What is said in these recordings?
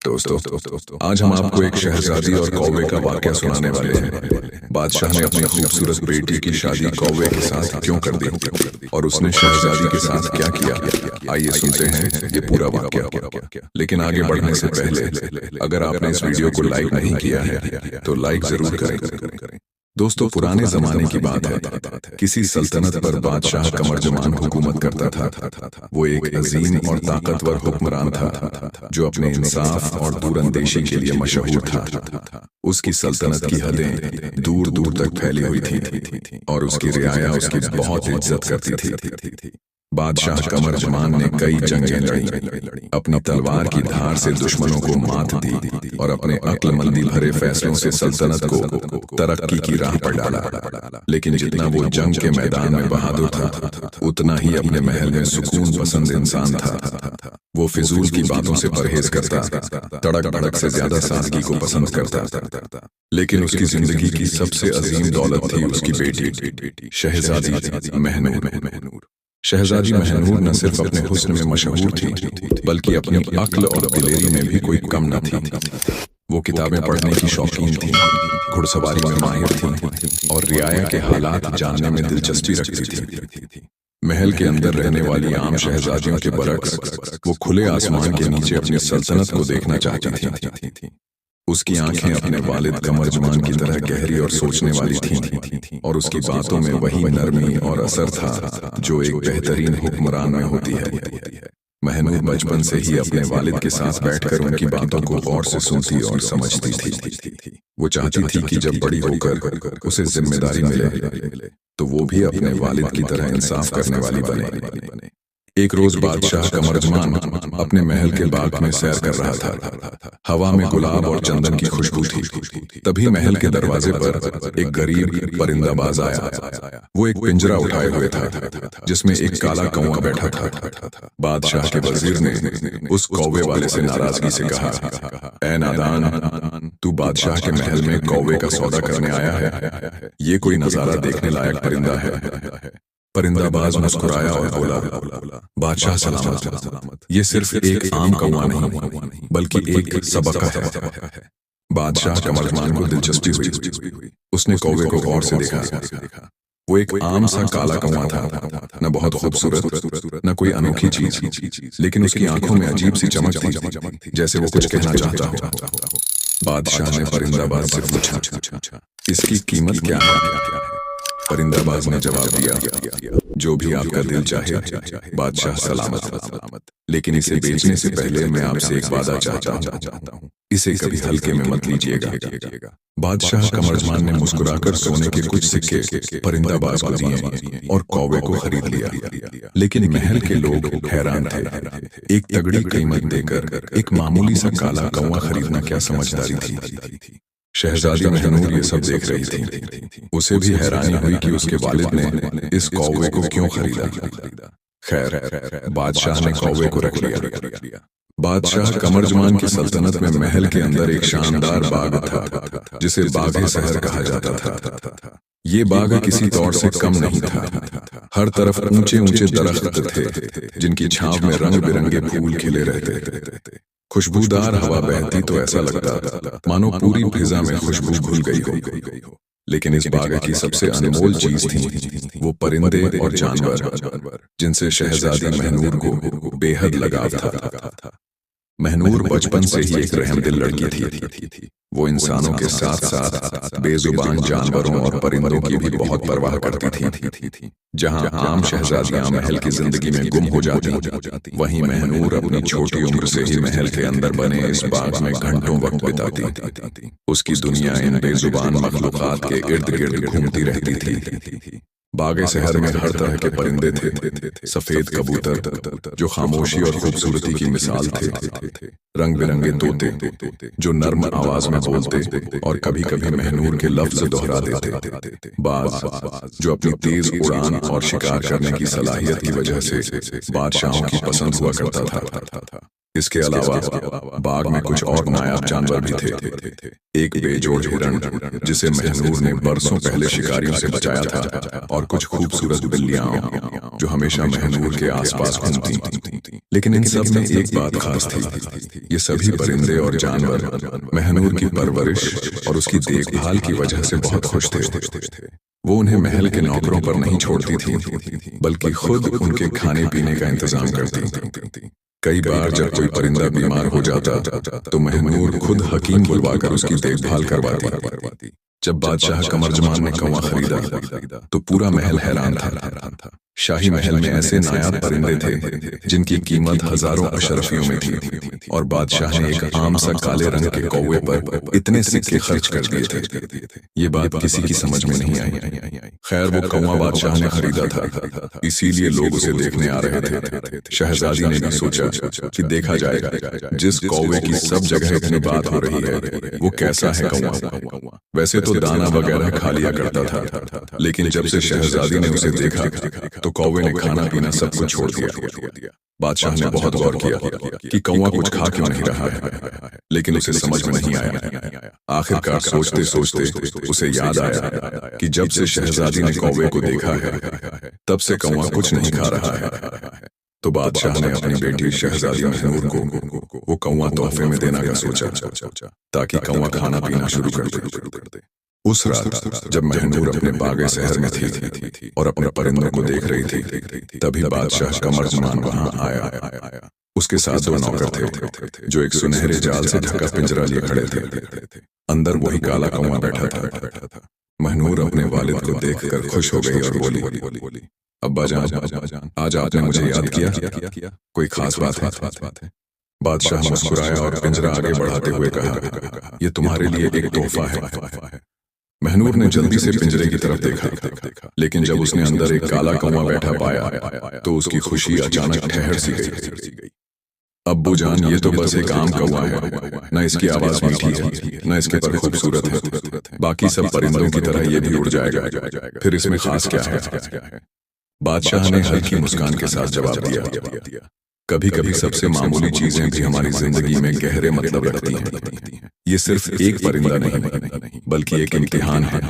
दोस्तों, आज हम आपको एक शहजादी और कौवे का वाकया सुनाने वाले हैं। बादशाह ने अपनी खूबसूरत बेटी की शादी कौवे के साथ क्यों कर दी और उसने शहजादी के साथ क्या किया। आइए सुनते हैं ये पूरा वाकया। लेकिन आगे बढ़ने से पहले अगर आपने इस वीडियो को लाइक नहीं किया है तो लाइक जरूर करें। दोस्तों, पुराने जमाने की बात है। किसी सल्तनत पर बादशाह कमरजमान हुकूमत करता था। वो एक अजीम और ताकतवर हुक्मरान था जो अपने इंसाफ और दूरंदेशी के लिए मशहूर था। उसकी सल्तनत की हदें दूर दूर तक फैली हुई थी और उसकी रियाया उसकी बहुत इज्जत करती थी। बादशाह कमरजमान ने कई जंगें लड़ी, अपनी तलवार की धार से दुश्मनों को मात दी और अपने अक्लमंदी भरे फैसलों से सल्तनत को तरक्की की राह पर डाला। लेकिन जितना वो जंग के मैदान में बहादुर था, उतना ही अपने महल में सुकून पसंद इंसान था। वो फिजूल की बातों से परहेज करता, तड़क भड़क से ज्यादा सादगी को पसंद करता। लेकिन उसकी जिंदगी की सबसे अजीम दौलत थी उसकी बेटी शहजादी महनूर। शहजादी महनूर न सिर्फ अपने हुस्न में मशहूर थी, बल्कि अपनी अक्ल और दिलेरी में भी कोई कम न थी। वो किताबें पढ़ने की शौकीन थी, घुड़सवारी में माहिर थी और रियाया के हालात जानने में दिलचस्पी रखती थी। महल के अंदर रहने वाली आम शहजादियों के बरक्स वो खुले आसमान के नीचे अपनी सल्तनत को देखना चाहती थी। उसकी आंखें अपने वालिद कमरजमान की तरह गहरी और सोचने वाली थीं और उसकी बातों में वही नरमी और असर था जो एक बेहतरीन हुक्मरान में होती है। महनूर बचपन से ही अपने वालिद के साथ बैठकर उनकी बातों को गौर से सुनती और समझती थी। वो चाहती थी कि जब बड़ी होकर उसे जिम्मेदारी मिले तो वो भी अपने वालिद की तरह इंसाफ करने वाली बने। एक रोज बादशाह कमरजमान अपने महल के बाग में सैर कर रहा था। हवा में गुलाब और चंदन की खुशबू थी। तभी महल के दरवाजे पर एक गरीब परिंदाबाज आया। वो एक पिंजरा उठाए हुए था जिसमें एक काला कौवा बैठा था। बादशाह के वजीर ने उस कौवे वाले से नाराजगी से कहा, ऐ नादान, तू बादशाह के महल में कौवे का सौदा करने आया है? ये कोई नजारा देखने लायक परिंदा है? परिंदाबाज मुस्कुराया और बोला, बादशाह सलामत, ये सिर्फ एक आम कौवा नहीं बल्कि एक सबका है। बादशाह कमरजमान को दिलचस्पी हुई। उसने कौवे को गौर से देखा। वो एक आम सा काला कौवा था, न बहुत खूबसूरत न कोई अनोखी चीज, लेकिन उसकी आंखों में अजीब सी चमक थी, जैसे वो कुछ कहना चाहता हो। बादशाह ने परिंदाबाज से पूछा, इसकी कीमत क्या है? परिंदाबाज ने जवाब दिया, जो भी आपका दिल चाहे, बादशाह सलामत। लेकिन इसे बेचने से पहले मैं आपसे एक वादा चाहता हूँ, इसे कभी हल्के में मत लीजिएगा। बादशाह कमरजमान ने मुस्कुराकर सोने के कुछ सिक्के परिंदाबाज को दिए और कौवे को खरीद लिया। लेकिन महल के लोग हैरान थे। एक तगड़ी कीमत देकर एक मामूली सा काला कौवा खरीदना क्या समझदारी थी। शहजादी महनूर ये सब देख रही थी। उसे भी हैरानी हुई कि उसके वालिद ने इस कौवे को क्यों खरीदा। खैर, बादशाह ने कौवे को रख लिया। बादशाह कमरजमान की सल्तनत में महल के अंदर एक शानदार बाग था जिसे बागे शहर कहा जाता था। ये बाग किसी तौर से कम नहीं था। हर तरफ ऊंचे ऊंचे दरख्त थे जिनकी छांव में रंग बिरंगे फूल खिले रहते थे। खुशबूदार हवा बहती तो ऐसा लगता मानो पूरी फिजा में खुशबू घुल गई हो। लेकिन इस बाग की सबसे अनमोल चीज थी वो परिंदे और जानवर जिनसे शहजादी महनूर को बेहद लगाव था। महनूर बचपन से ही एक रहमदिल लड़की थी। वो इंसानों के साथ साथ बेजुबान जानवरों और परिंदों की भी बहुत परवाह करती थी। जहां आम शहजादियां महल की जिंदगी में गुम हो जाती, वहीं महनूर अपनी छोटी उम्र से ही महल के अंदर बने इस बाग में घंटों वक्त बिताती। उसकी दुनिया इन बेजुबान मखलूकात के इर्द गिर्द घूमती रहती थी। बागे शहर में हर तरह के परिंदे थे। सफेद कबूतर जो खामोशी और खूबसूरती की मिसाल थे, रंग बिरंगे तोते जो नर्म आवाज में बोलते और कभी कभी महनूर के लफ्ज दोहरा देते, बाज जो अपनी तेज उड़ान और शिकार करने की सलाहियत की वजह से बादशाहों की पसंद हुआ करता था। इसके अलावा बाग में कुछ और नायाब जानवर भी थे। एक बेजोड़ हिरण जिसे महनूर ने बरसों पहले शिकारियों से बचाया था, और कुछ खूबसूरत बिल्लियां जो हमेशा महनूर के आसपास घूमती थीं। लेकिन इन सब में एक बात खास थी, ये सभी परिंदे और जानवर महनूर की परवरिश और उसकी देखभाल की वजह से बहुत खुश थे। वो उन्हें महल के नौकरों पर नहीं छोड़ती थी, बल्कि खुद उनके खाने पीने का इंतजाम करती थी। कई बार जब कोई परिंदा बीमार हो जाता तो महनूर खुद हकीम बुलवाकर उसकी देखभाल करवाती। जब बादशाह कमरजमान ने कौवा खरीदा तो पूरा महल हैरान था। शाही महल में ऐसे नायाब परिंदे थे जिनकी कीमत हजारों अशरफियों में थी, और बादशाह ने एक आम सा काले रंग के कौवे पर इतने सिक्के खर्च कर दिए थे। ये बात किसी की समझ में नहीं आई। खैर, वो कौवा बादशाह ने खरीदा था, इसीलिए लोग उसे देखने आ रहे थे। शहजादी ने भी सोचा कि देखा जाएगा जिस कौवे की सब जगह इतनी बात हो रही है वो कैसा है कौवा। वैसे तो दाना वगैरह खा लिया करता था, लेकिन जब से शहजादी ने उसे देखा तो कौवे ने खाना पीना सब कुछ छोड़ दिया। बादशाह ने बहुत गौर किया कि कौवा कुछ खा क्यों नहीं रहा है, लेकिन उसे समझ में नहीं आया। आखिरकार सोचते सोचते उसे याद आया कि जब से शहजादी ने कौवे को देखा है तब से कौवा कुछ नहीं खा रहा है। तो बादशाह ने अपनी बेटी शहजादी महनूर को वो कौवा तोहफे में देने का सोचा, ताकि कौवा खाना पीना शुरू कर दे। उस रात जब महनूर अपने बागे शहर में थी और अपने परिंदों को देख रही थी, तभी बादशाह कमरजमान वहां आया। उसके साथ दो नौकर थे जो एक सुनहरे जाल से ढका पिंजरा लिए खड़े थे। अंदर वही काला कौवा बैठा था। महनूर अपने वालिद को देखकर खुश हो गई और बोली, अब्बा जान, आज आपने मुझे याद किया, कोई खास बात है? बादशाह मुस्कुराया और पिंजरा आगे बढ़ाते हुए कहा, यह तुम्हारे लिए एक तोहफा है। महनूर ने जल्दी से पिंजरे की तरफ देखा, लेकिन जब उसने अंदर एक काला कौवा बैठा पाया तो उसकी खुशी अचानक ठहर सी गई। अब्बू जान, ये तो बस एक आम कौवा है, न इसकी आवाज मीठी है, न इसके पर खूबसूरत है। बाकी सब परिंदों की तरह ये भी उड़ जाएगा, फिर इसमें खास क्या है? बादशाह ने हल्की मुस्कान के साथ जवाब दिया, कभी कभी सबसे मामूली चीजें भी हमारी जिंदगी में गहरे मतलब रखती हैं। ये सिर्फ एक परिंदा नहीं, बल्कि एक इम्तिहान है।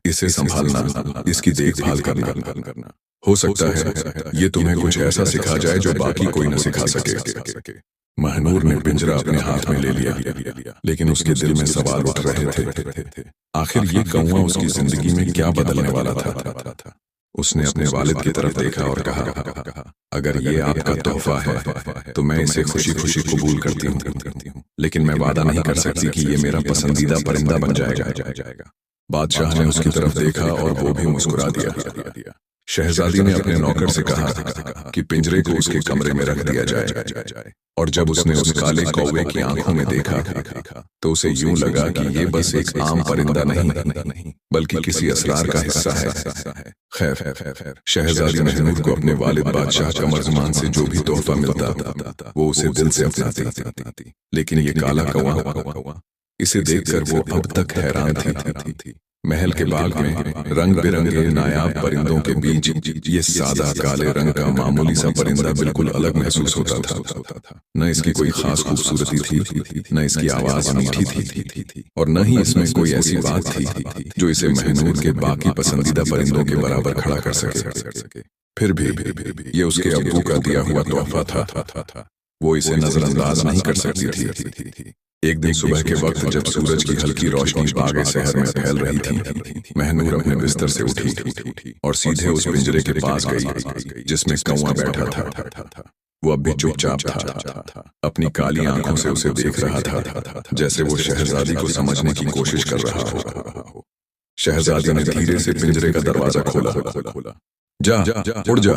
इसे संभालना, इसकी देखभाल करना। हो सकता है ये तुम्हें कुछ ऐसा सिखा जाए जो बाकी कोई न सिखा सके। महनूर ने पिंजरा अपने हाथ में ले लिया, लेकिन उसके दिल में सवाल उठ रहे थे। आखिर ये कौवा उसकी जिंदगी में क्या बदलने वाला था? उसने अपने वालिद की तरफ देखा और कहा, अगर ये आपका तोहफा है तो मैं इसे खुशी खुशी कबूल करती हूँ, लेकिन मैं वादा नहीं कर सकती कि ये मेरा पसंदीदा परिंदा बन जाएगा। बादशाह ने उसकी तरफ देखा और वो भी मुस्कुरा दिया। शहजादी ने अपने नौकर से कहा कि पिंजरे को उसके कमरे में रख दिया जाए, और जब उसने उस काले कौवे की आंखों में देखा तो उसे यूं लगा कि ये बस एक आम परिंदा नहीं, बल्कि किसी असरार का हिस्सा है। खैर, शहजादी महनूर को अपने वालिद बादशाह कमरजमान से जो भी तोहफा मिलता वो उसे दिल से अपनाती। लेकिन ये काला कौवा, इसे देखकर वो अब तक हैरान थी। महल के बाग में रंग बिरंगे नायाब परिंदों के बीच ये सादा काले रंग का मामूली सा परिंदा बिल्कुल अलग महसूस होता था। न इसकी कोई खास खूबसूरती थी, न इसकी आवाज मीठी थी, और न ही इसमें कोई ऐसी बात थी जो इसे महनूर के बाकी पसंदीदा परिंदों के बराबर खड़ा कर सके। फिर भी ये उसके अब्बू का दिया हुआ तोहफा था, वो इसे नजरअंदाज नहीं कर सकती थी। एक दिन सुबह के वक्त जब सूरज की हल्की रोशनी बागे शहर में फैल रही थी, महनूर अपने बिस्तर से उठी और सीधे उस पिंजरे के पास गई जिसमें कौवा बैठा था। वो अब भी चुपचाप था, अपनी काली आंखों से उसे देख रहा था, जैसे वो शहजादी को समझने की कोशिश कर रहा हो। शहजादी ने धीरे से पिंजरे का दरवाजा खोला। जा, उड़ जा,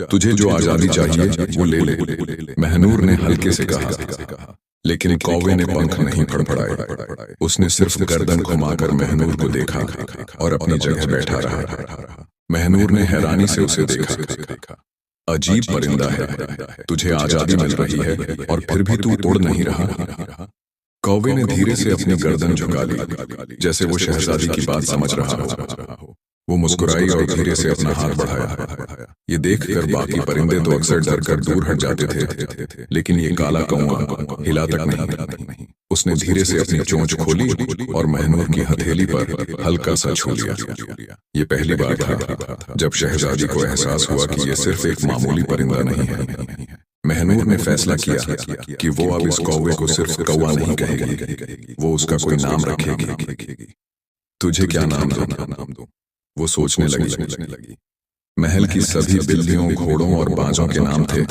तुझे जो आजादी चाहिए वो ले। महनूर ने हल्के से कहा, लेकिन कौवे ने पंख नहीं फड़फड़ाए। उसने सिर्फ गर्दन घुमाकर महनूर को देखा और अपनी जगह बैठा रहा। महनूर ने हैरानी से उसे देखा। अजीब परिंदा है, तुझे आजादी मिल रही है और फिर भी तू उड़ नहीं रहा। कौवे ने धीरे से अपनी गर्दन झुका ली, जैसे वो शहजादी की बात समझ रहा हो। वो मुस्कुराई और धीरे से अपना हाथ बढ़ाया। ये देखकर बाकी परिंदे तो अक्सर डर कर दूर हट जाते थे, लेकिन ये काला कौवा हिला तक नहीं। उसने धीरे से अपनी चोंच खोली और महनूर की हथेली पर हल्का सा छू लिया। ये पहली बार था जब शहजादी को एहसास हुआ कि ये सिर्फ एक मामूली परिंदा नहीं है। महनूर ने फैसला किया कि वो अब इस कौवे को सिर्फ कौवा नहीं कहेगी, वो उसका कोई नाम रखेगी। तुझे क्या नाम दूं? वो सोचने लगी। महल की सभी बिल्लियों, घोड़ों और बाजों के नाम थे,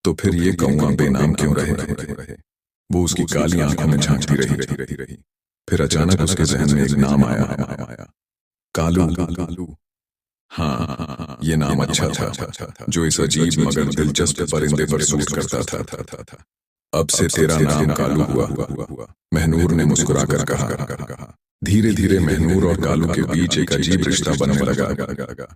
तो फिर ये कौवा बेनाम क्यों रहे? वो उसकी काली आंखों में झांकती रही। फिर अचानक उसके जहन में एक नाम आया, कालू। हाँ, ये नाम अच्छा था, जो इस अजीब मगर दिलचस्प परिंदे पर सूट करता था। अब से तेरा नाम कालू हुआ, महनूर ने मुस्कुराकर कहा। धीरे धीरे महनूर और कालू के बीच एक अजीब रिश्ता बनने लगा।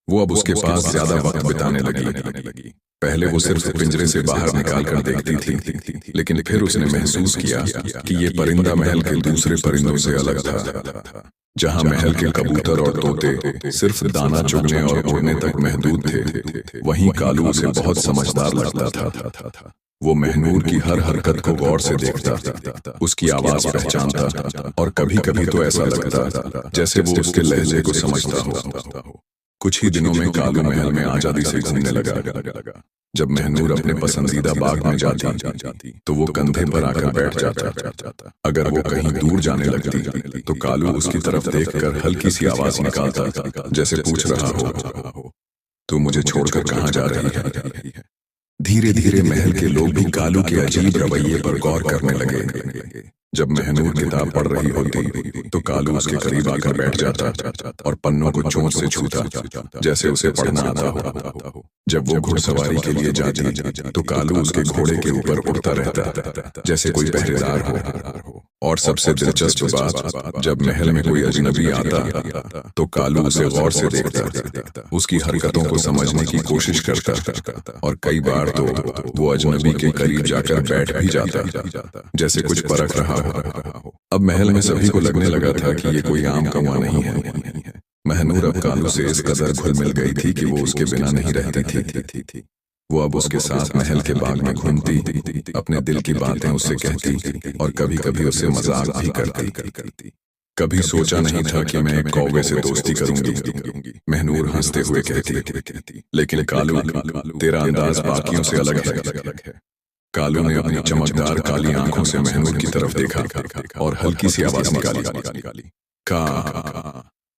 वो अब उसके पास ज्यादा वक्त बिताने लगी। पहले वो सिर्फ पिंजरे से बाहर निकाल कर देखती थी, लेकिन फिर उसने महसूस किया कि ये परिंदा महल के दूसरे परिंदों से अलग था। जहां महल के कबूतर और तोते सिर्फ दाना चुगने और उड़ने तक महदूद थे, वहीं कालू उसे बहुत समझदार लगता था। वो महनूर की हर हरकत को गौर से देखता, उसकी आवाज पहचानता, और कभी कभी तो ऐसा लगता जैसे वो उसके लहजे को समझता हो। कुछ ही दिनों में कालू महल में आजादी से घूमने लगा। जब महनूर अपने पसंदीदा बाग में जाती तो वो कंधे पर आकर बैठ जाता। अगर वो कहीं दूर जाने लगती तो कालू उसकी तरफ देखकर हल्की सी आवाज निकालता, जैसे पूछ रहा हो, तू मुझे छोड़कर कहाँ जा रही है? धीरे धीरे महल के लोग भी कालू के अजीब रवैये पर गौर करने लगे। जब महनूर किताब पढ़ रही होती तो कालू उसके करीब आकर बैठ जाता और पन्नों को चोंच से छूता, जैसे उसे पढ़ना आता हो। जब वो घुड़सवारी के लिए जाती तो कालू उसके घोड़े के ऊपर उड़ता रहता, जैसे कोई पहरेदार हो। और सबसे दिलचस्प बात, जब महल में कोई अजनबी आता तो कालू उसे गौर से देखता, उसकी हरकतों को समझने की कोशिश करता, और कई बार तो वो अजनबी के करीब जाकर बैठ भी जाता, जैसे कुछ परख रहा हो। अब महल में सभी को लगने लगा था कि ये कोई आम कौवा नहीं है। महनूर अब कालू से इस कदर घुल मिल गई थी कि वो उसके बिना नहीं रहती थी। वो अब उसके साथ महल के बाग में घूमती, अपने दिल की बातें उससे कहती, और कभी कभी उससे मजाक भी करती। कभी सोचा नहीं था कि मैं एक कौवे से दोस्ती करूंगी, महनूर हंसते हुए कहती। लेकिन कालू, तेरा अंदाज बाकियों से अलग है। कालू ने अपनी चमकदार काली आंखों से महनूर की तरफ देखा और हल्की सी आवाज निकाली,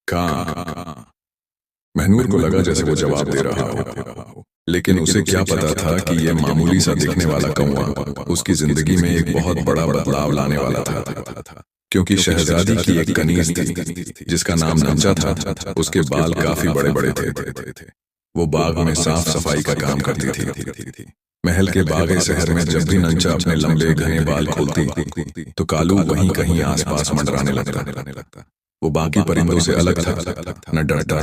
का। महनूर को लगा जैसे वो जवाब दे रहा हो, लेकिन उसे क्या पता था कि यह मामूली सा दिखने वाला कौवा उसकी जिंदगी में एक बहुत बड़ा बदलाव लाने वाला था। क्योंकि शहजादी की एक कनीज थी जिसका नाम नंचा था। उसके बाल काफी बड़े बड़े थे। वो बाग में साफ सफाई का काम करती थी। महल के बागे शहर में जब भी नंचा अपने लंबे घने बाल खोलती तो कालू वहीं कहीं आसपास मंडराने लगता। वो बाकी परिंदों से अलग था, न डरता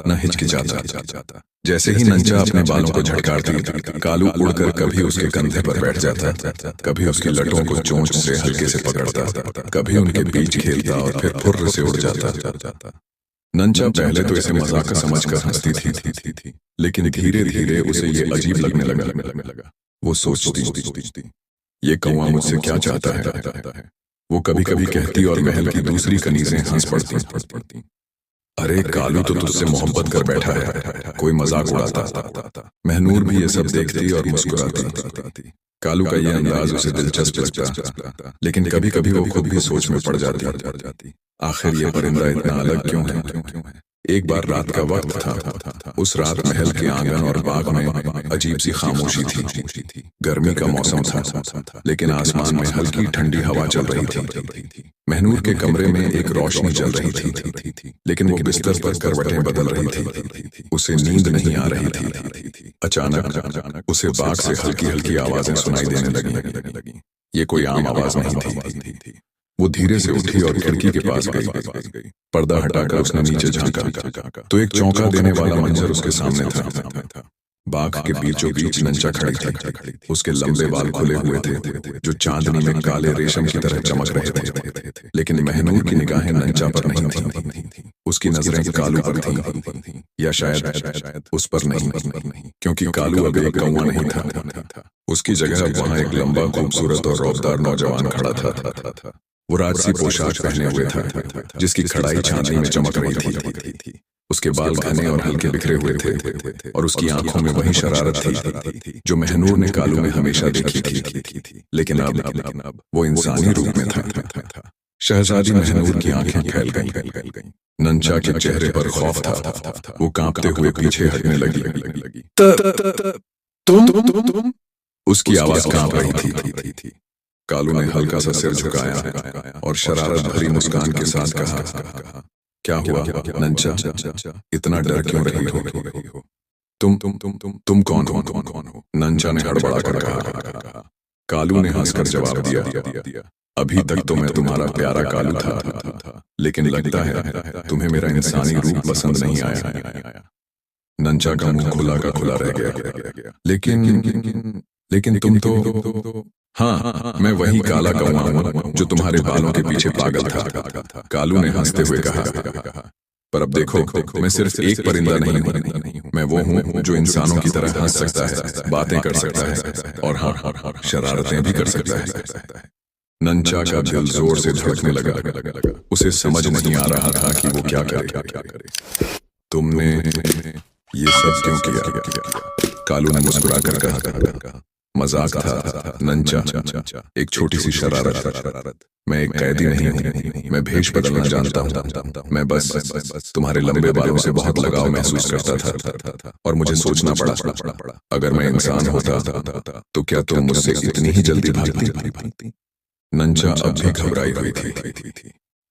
न हिचकिचाता। जैसे ही नंचा अपने बालों को झटकारती, कालू उड़कर कभी उसके कंधे पर बैठ जाता, कभी उसकी लटों को चोंच से हल्के से पकड़ता, कभी उनके बीच खेलता और फिर फुर्र से उड़ जाता। नंचा पहले तो इसे मजाक समझकर हंसती थी, लेकिन धीरे धीरे उसे ये अजीब लगने लगा। वो सोचती, ये कौवा मुझसे क्या चाहता है? वो कभी कभी कहती और महल की दूसरी कनीजें हंस पड़ती। अरे कालू तो तुझसे मोहब्बत कर बैठा है, कोई मजाक उड़ाता। महनूर भी ये सब देखती और मुस्कुराती। कालू का ये अंदाज उसे दिलचस्प लगता, लेकिन कभी कभी वो खुद भी सोच में पड़ जाती, आखिर ये परिंदा इतना अलग क्यों है? एक बार रात का वक्त था। उस रात महल के आंगन और बाग में अजीब सी खामोशी थी। गर्मी का मौसम था, लेकिन आसमान में हल्की ठंडी हवा चल रही थी। महनूर के कमरे में एक रोशनी जल रही थी, लेकिन वो बिस्तर पर करवटें बदल रही थी। उसे नींद नहीं आ रही थी। अचानक उसे बाग से हल्की हल्की आवाजें सुनाई देने लगी। ये कोई आम आवाज नहीं थी। वो धीरे से उठी और खिड़की के पास गई। पर्दा हटाकर उसने नीचे झांका तो एक चौंका देने वाला मंजर उसके सामने था। बाग के बीचों बीच नंचा खड़ी थी। उसके लंबे बाल खुले हुए थे, जो चांदनी में काले रेशम की तरह चमक रहे थे। लेकिन महनूर की निगाहें नंचा पर नहीं थी। उसकी नजरें कालू पर थीं, या शायद उस पर नहीं, क्योंकि कालू अब एक कौवा नहीं था। उसकी जगह अब वहां एक लंबा, खूबसूरत और रौबदार नौजवान खड़ा था। वो राजसी पोशाक पहने हुए था, जिसकी कड़ाई चांदनी में चमक रही थी। उसके बाल घने और हल्के बिखरे हुए थे, और उसकी आंखों में वही शरारत थी जो महनूर ने कालू में हमेशा देखी थी। लेकिन अब वो इंसानी रूप में था। शहजादी महनूर की आंखें फैल गईं। नंचा के चेहरे पर खौफ था। वो कांपते हुए पीछे हटने लगी। तुम उसकी आवाज कांप रही थी। कालू ने हल्का सा सिर झुकाया और शरारत भरी मुस्कान के साथ कहा, क्या हुआ नंचा, इतना डर क्यों रही हो? तुम कौन हो? नंचा ने हड़बड़ा कर कहा। कालू ने हंसकर जवाब दिया, अभी तक तो मैं तुम्हारा प्यारा कालू था, लेकिन लगता है तुम्हें मेरा इंसानी रूप पसंद नहीं आया। नंचा का मुंह खुला का खुला रह गया। लेकिन तुम तो हाँ, मैं वही काला कौवा हूं जो तुम्हारे बालों के पीछे पागल था। कालू ने हंसते हुए कहा, पर अब देखो, मैं सिर्फ एक परिंदा नहीं हूं, मैं वो हूं जो इंसानों की तरह हंस सकता है, बातें कर सकता है, और हाँ, शरारतें भी कर सकता है। नंचा का दिल जोर से धड़कने लगा। उसे समझ नहीं आ रहा था कि वो क्या करे। तुमने ये सब क्यों किया? कालू ने मुस्कुरा कर कहा, मजाक था नंचा, एक छोटी सी शरारत। मैं एक कैदी नहीं हूँ, मैं भेष बदलना जानता हूँ। मैं बस तुम्हारे लंबे बालों से बहुत लगाव महसूस करता था, और मुझे सोचना पड़ा, अगर मैं इंसान होता तो क्या तुम मुझसे इतनी ही जल्दी भागती? नंचा अब भी घबराई हुई थी।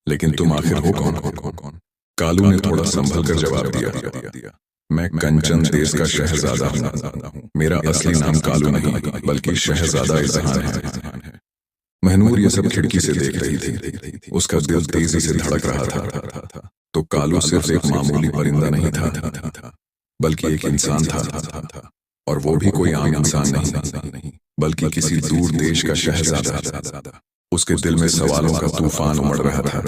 लेकिन तुम आखिर हो कौन? कालू ने थोड़ा संभल कर जवाब दिया, मैं कंचन देश का शहजादा हूँ। मेरा असली नाम कालू नहीं, बल्कि शहजादा इज़हान है। महनूर ये सब खिड़की से देख रही थी। उसका दिल तेजी से धड़क रहा था। तो कालू सिर्फ एक मामूली परिंदा नहीं था, बल्कि एक इंसान था, और वो भी कोई आम इंसान नहीं, बल्कि किसी दूर देश का शहजादा। उसके दिल में सवालों का तूफान उमड़ रहा था।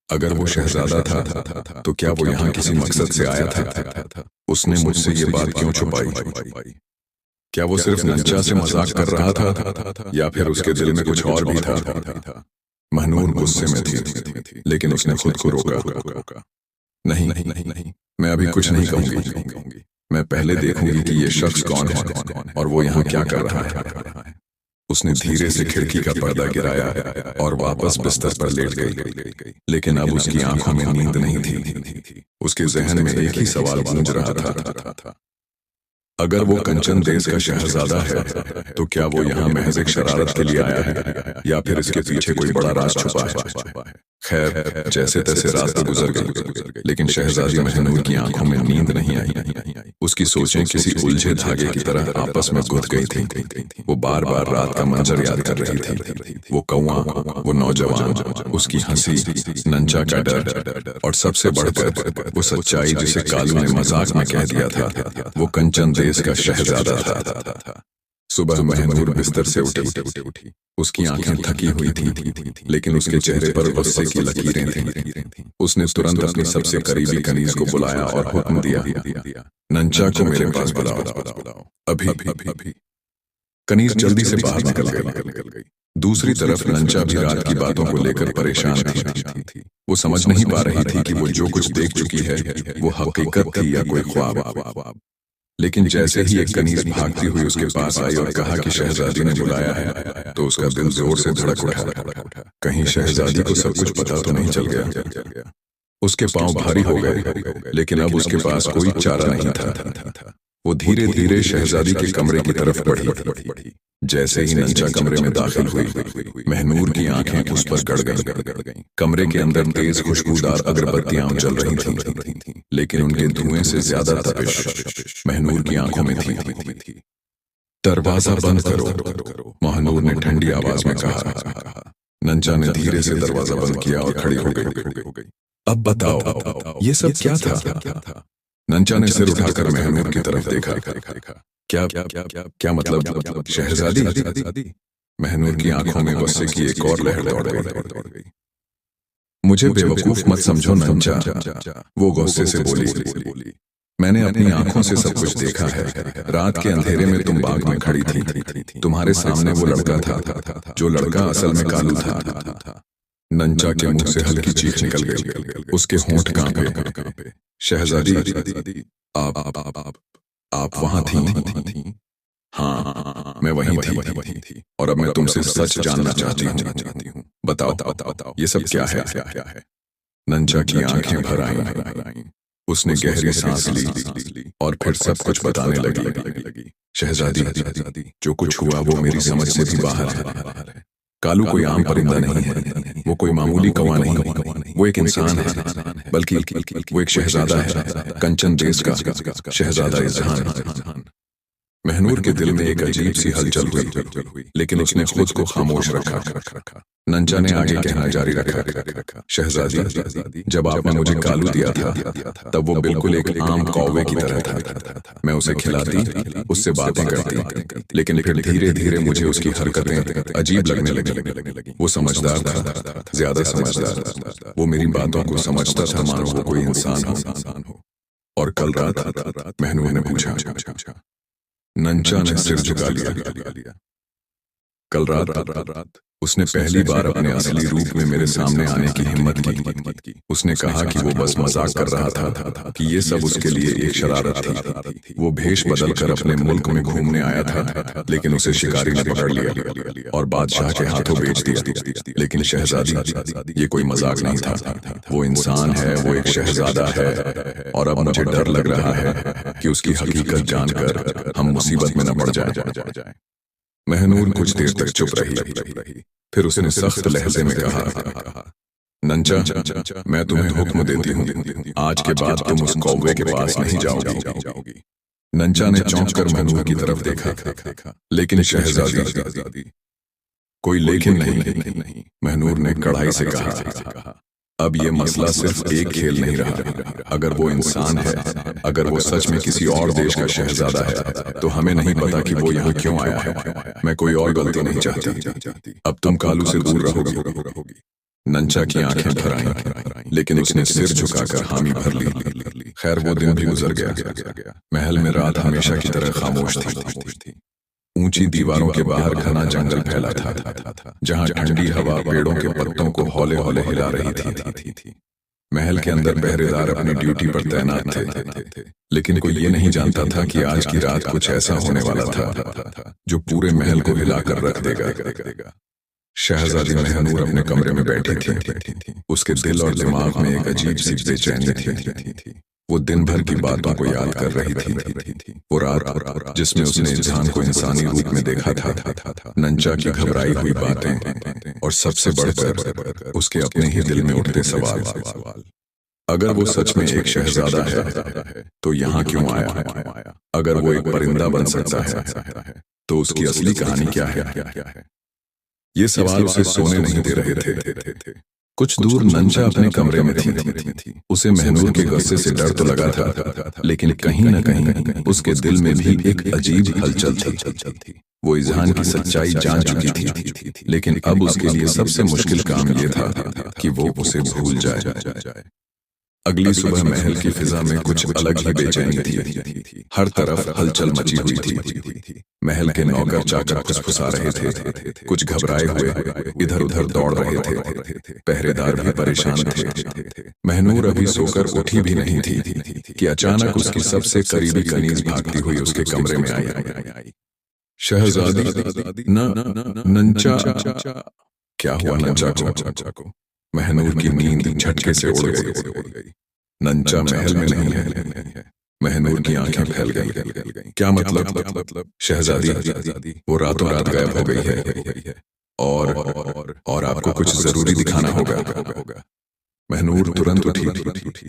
अगर वो शहजादा था तो क्या वो यहाँ किसी मकसद से आया था? उसने मुझसे ये बात क्यों छुपाई? क्या वो सिर्फ नंचा से मजाक कर रहा था, या फिर उसके दिल में कुछ और भी था? महनूर गुस्से में थी, लेकिन उसने खुद को रोका। नहीं, मैं अभी कुछ नहीं कहूंगी। मैं पहले देखूंगी कि ये शख्स कौन है और वो यहाँ क्या कर रहा है। उसने धीरे से खिड़की का पर्दा गिराया और वापस बिस्तर पर लेट गई। लेकिन अब उसकी आंखों में नींद नहीं थी। उसके जहन में एक ही सवाल गूंज रहा था, अगर वो कंचन देश का शहजादा है तो क्या वो यहाँ महज एक शरारत के लिए आया है, या फिर इसके पीछे कोई बड़ा राज छुपा है? खैर, जैसे तैसे रात तो गुजर गई, लेकिन शहजादी महनूर की आंखों में नींद नहीं आई। उसकी सोचें किसी उलझे धागे की तरह आपस में गुंथ गई थी। वो बार बार रात का मंजर याद कर रही थी। वो कौवा, वो नौजवान, उसकी हंसी, नंचा का डर, और सबसे बढ़कर वो सच्चाई जिसे कालू ने मजाक में कह दिया था, वो कंचन देश का शहजादा था। सुबह महनूर बिस्तर से उठी। उसकी आंखें थकी हुई थी, लेकिन उसके चेहरे पर गुस्से की लकीरें थीं। उसने तुरंत अपनी सबसे करीबी कनीज को बुलाया और हुक्म दिया, नंचा को मेरे पास बुलाओ, अभी। कनीज जल्दी से बाहर निकल गई। दूसरी तरफ नंचा भी रात की बातों को लेकर परेशान थी। वो समझ नहीं पा रही थी कि वो जो कुछ देख चुकी है वो हकीकत थी या कोई ख्वाब। लेकिन जैसे ही एक कनीज भागती हुई उसके पास आई और कहा कि शहजादी ने बुलाया है, तो उसका दिल जोर से धड़क उठा। कहीं शहजादी को सब कुछ पता तो नहीं चल गया। उसके पांव भारी हो गए, लेकिन अब उसके पास कोई चारा नहीं था। वो धीरे धीरे शहजादी के कमरे की तरफ बढ़ी। जैसे ही नंचा कमरे में दाखिल हुई, महनूर की आंखें उस पर गड़ गईं। कमरे के अंदर तेज खुशबूदार अगरबत्तियां जल रही थीं, लेकिन उनके धुएं से ज्यादा तपिश महनूर की आंखों में थी। दरवाजा बंद करो, महनूर ने ठंडी आवाज में कहा। नंचा ने धीरे से दरवाजा बंद किया और खड़ी हो गई। अब बताओ, ये सब क्या था? नंचा ने सिर उठाकर महनूर की तरफ देखा। क्या मतलब शहजादी? महनूर की आंखों में गुस्से की एक और लहर दौड़ गई। मुझे बेवकूफ मत समझो नंचा, वो गुस्से से बोली। मैंने अपनी आंखों से सब कुछ देखा है। रात के अंधेरे में तुम बाग में खड़ी थी। तुम्हारे सामने वो लड़का था, जो लड़का असल में कालू था। नंचा के मुंह से हल्की चीख निकल गई, उसके होंठ कांपे। शहजादी, आप वहां थी? हाँ, मैं वहीं थी। और अब मैं तुमसे सच जानना चाहती हूँ। बताओ, ये सब क्या है? नंचा की आंखें भर आईं। उसने गहरी सांस ली और फिर सब कुछ बताने लगी। शहजादी, जो कुछ हुआ वो मेरी समझ से भी बाहर है। कालू कोई आम परिंदा नहीं है, वो कोई मामूली कौवा नहीं, वो एक इंसान है, बल्कि वो एक शहजादा है, कंचन देश का शहजादा इज़हान। महनूर के दिल में एक अजीब सी हलचल हुई, लेकिन उसने खुद को खामोश रखा। नंचा ने आगे कहना जारी रखा, शहजादी, जब आपने मुझे कालू दिया था, तब वो बिल्कुल एक आम कौवे की तरह था। मैं उसे खिलाती, उससे बातें करती, लेकिन फिर धीरे धीरे मुझे उसकी हरकतें अजीब लगने लगी। वो समझदार था, ज्यादा समझदार। वो मेरी बातों को समझता था मानो वो कोई इंसान हो। और कल रात? महनूर ने पूछा। नंचा ने सिर झुका लिया। कल रात उसने पहली बार अपने असली रूप में मेरे सामने आने की हिम्मत की। उसने कहा कि वो बस मजाक कर रहा था, कि ये सब उसके लिए एक शरारत थी। वो भेष बदलकर अपने मुल्क में घूमने आया था, लेकिन उसे शिकारी ने पकड़ लिया और बादशाह के हाथों बेच दिया। लेकिन शहजादी, ये कोई मजाक नहीं था। वो इंसान है, वो एक शहजादा है, और अब मुझे डर लग रहा है कि उसकी हकीकत जानकर हम मुसीबत में न पड़ जाए। महनूर कुछ देर तक चुप रही, फिर उसने सख्त लहजे में कहा, नंचा, मैं तुम्हें हुक्म देती हूँ, आज के बाद तुम उस कौवे के पास नहीं जाओगी। नंचा ने चौंक कर महनूर की तरफ देखा, लेकिन शहजादी, कोई लेकिन नहीं, महनूर ने कड़ाई से कहा। अब ये मसला सिर्फ एक खेल नहीं रहा। अगर वो इंसान है, अगर वो सच में किसी और देश का शहजादा है, तो हमें नहीं पता कि वो यहाँ क्यों आया है। मैं कोई और गलती नहीं चाहती। अब तुम कालू से दूर रहोगी। नंचा की आंखें भर आईं, लेकिन उसने सिर झुकाकर हामी भर ली। खैर, वो दिन भी गुजर गया। महल में रात हमेशा की तरह खामोश थी। ऊंची दीवारों के बाहर घना जंगल फैला था, जहां ठंडी हवा पेड़ों के पत्तों को हौले हौले हिला रही थी। महल के अंदर पहरेदार अपनी ड्यूटी पर तैनात थे, लेकिन कोई ये नहीं जानता था कि आज की रात कुछ ऐसा होने वाला था जो पूरे महल को हिलाकर रख देगा। शहजादी महनूर अपने कमरे में बैठी थी। उसके दिल और दिमाग में एक अजीब सी बेचैनी थी। वो दिन भर की बातों को याद कर रही थी। वो रात जिसमें उसने इज़हान को इंसानी रूप में देखा था, नंचा की घबराई हुई बातें, और सबसे बढ़कर उसके अपने ही दिल में उठते सवाल। अगर वो सच में एक शहजादा है, तो यहाँ क्यों आया? अगर वो एक परिंदा बन सकता है, तो उसकी असली कहानी क्या है? ये सवाल उसे सोने नहीं दे रहे थे। कुछ दूर नंचा अपने कमरे में थी। उसे महनूर के गुस्से से डर तो लगा था, लेकिन कहीं न कहीं उसके दिल में भी एक अजीब हलचल थी। वो इज़हान की सच्चाई जान चुकी थी, लेकिन अब उसके लिए सबसे मुश्किल काम ये था कि वो उसे भूल जाए। अगली सुबह महल की फिजा में कुछ अलग ही बेचैनी थी। हर तरफ हलचल मची हुई थी। महल के नौकर चाकर फुसफुसा रहे थे, कुछ घबराए हुए इधर उधर दौड़ रहे थे। पहरेदार भी परेशान थे। महनूर अभी सोकर उठी भी नहीं थी कि अचानक उसकी सबसे करीबी कनीज भागती हुई उसके कमरे में आई। शहजादी, नंचा। क्या हुआ नंचा को? महनूर की नींद झटके से उड़ गई। नंचा महल में नहीं है। महनूर की आंखें फैल गईं। क्या मतलब? शहजादी, वो रातों रात गायब हो गई है, और आपको कुछ जरूरी दिखाना होगा। महनूर तुरंत उठी